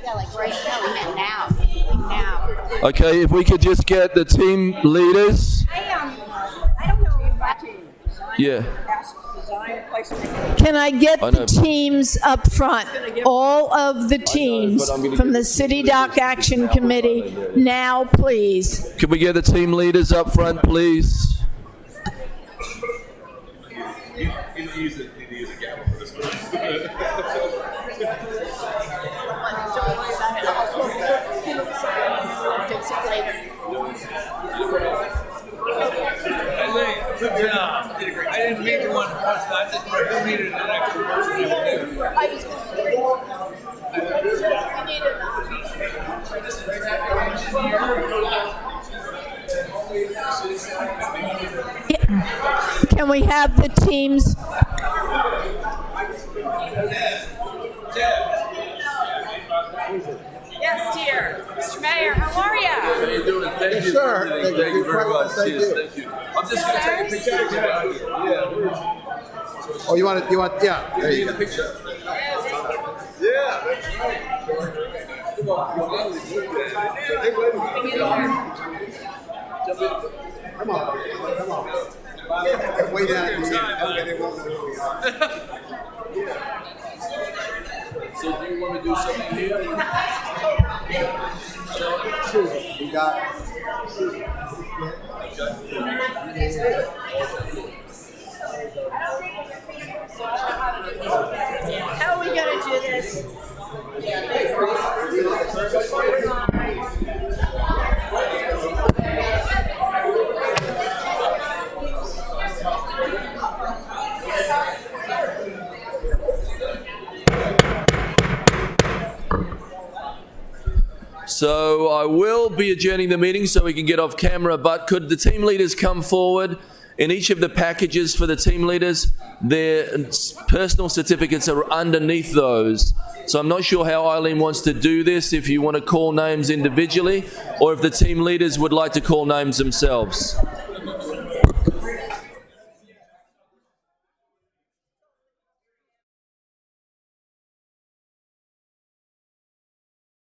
Yeah, like right now. We meant now. Okay, if we could just get the team leaders. I don't know about to. Yeah. Can I get the teams up front? All of the teams from the City Dock Action Committee, now, please. Can we get the team leaders up front, please? need to use a gavel for this one. Good job. Did a great. I didn't mean to want to punch that. I just needed an extra Can we have the teams? Yes, dear. Mr. Mayor, how are you? How are you doing? Thank you. Sir. Thank you very much. Cheers. Thank you. I'm just going to take a picture. Oh, you want, yeah. There you Need a go. picture? Yeah. Come on. Way down. So do you want to do something here? We got. How are we going to do this? So I will be adjourning the meeting so we can get off camera, but could the team leaders come forward? In each of the packages for the team leaders, their personal certificates are underneath those. So I'm not sure how Eileen wants to do this, if you want to call names individually, or if the team leaders would like to call names themselves.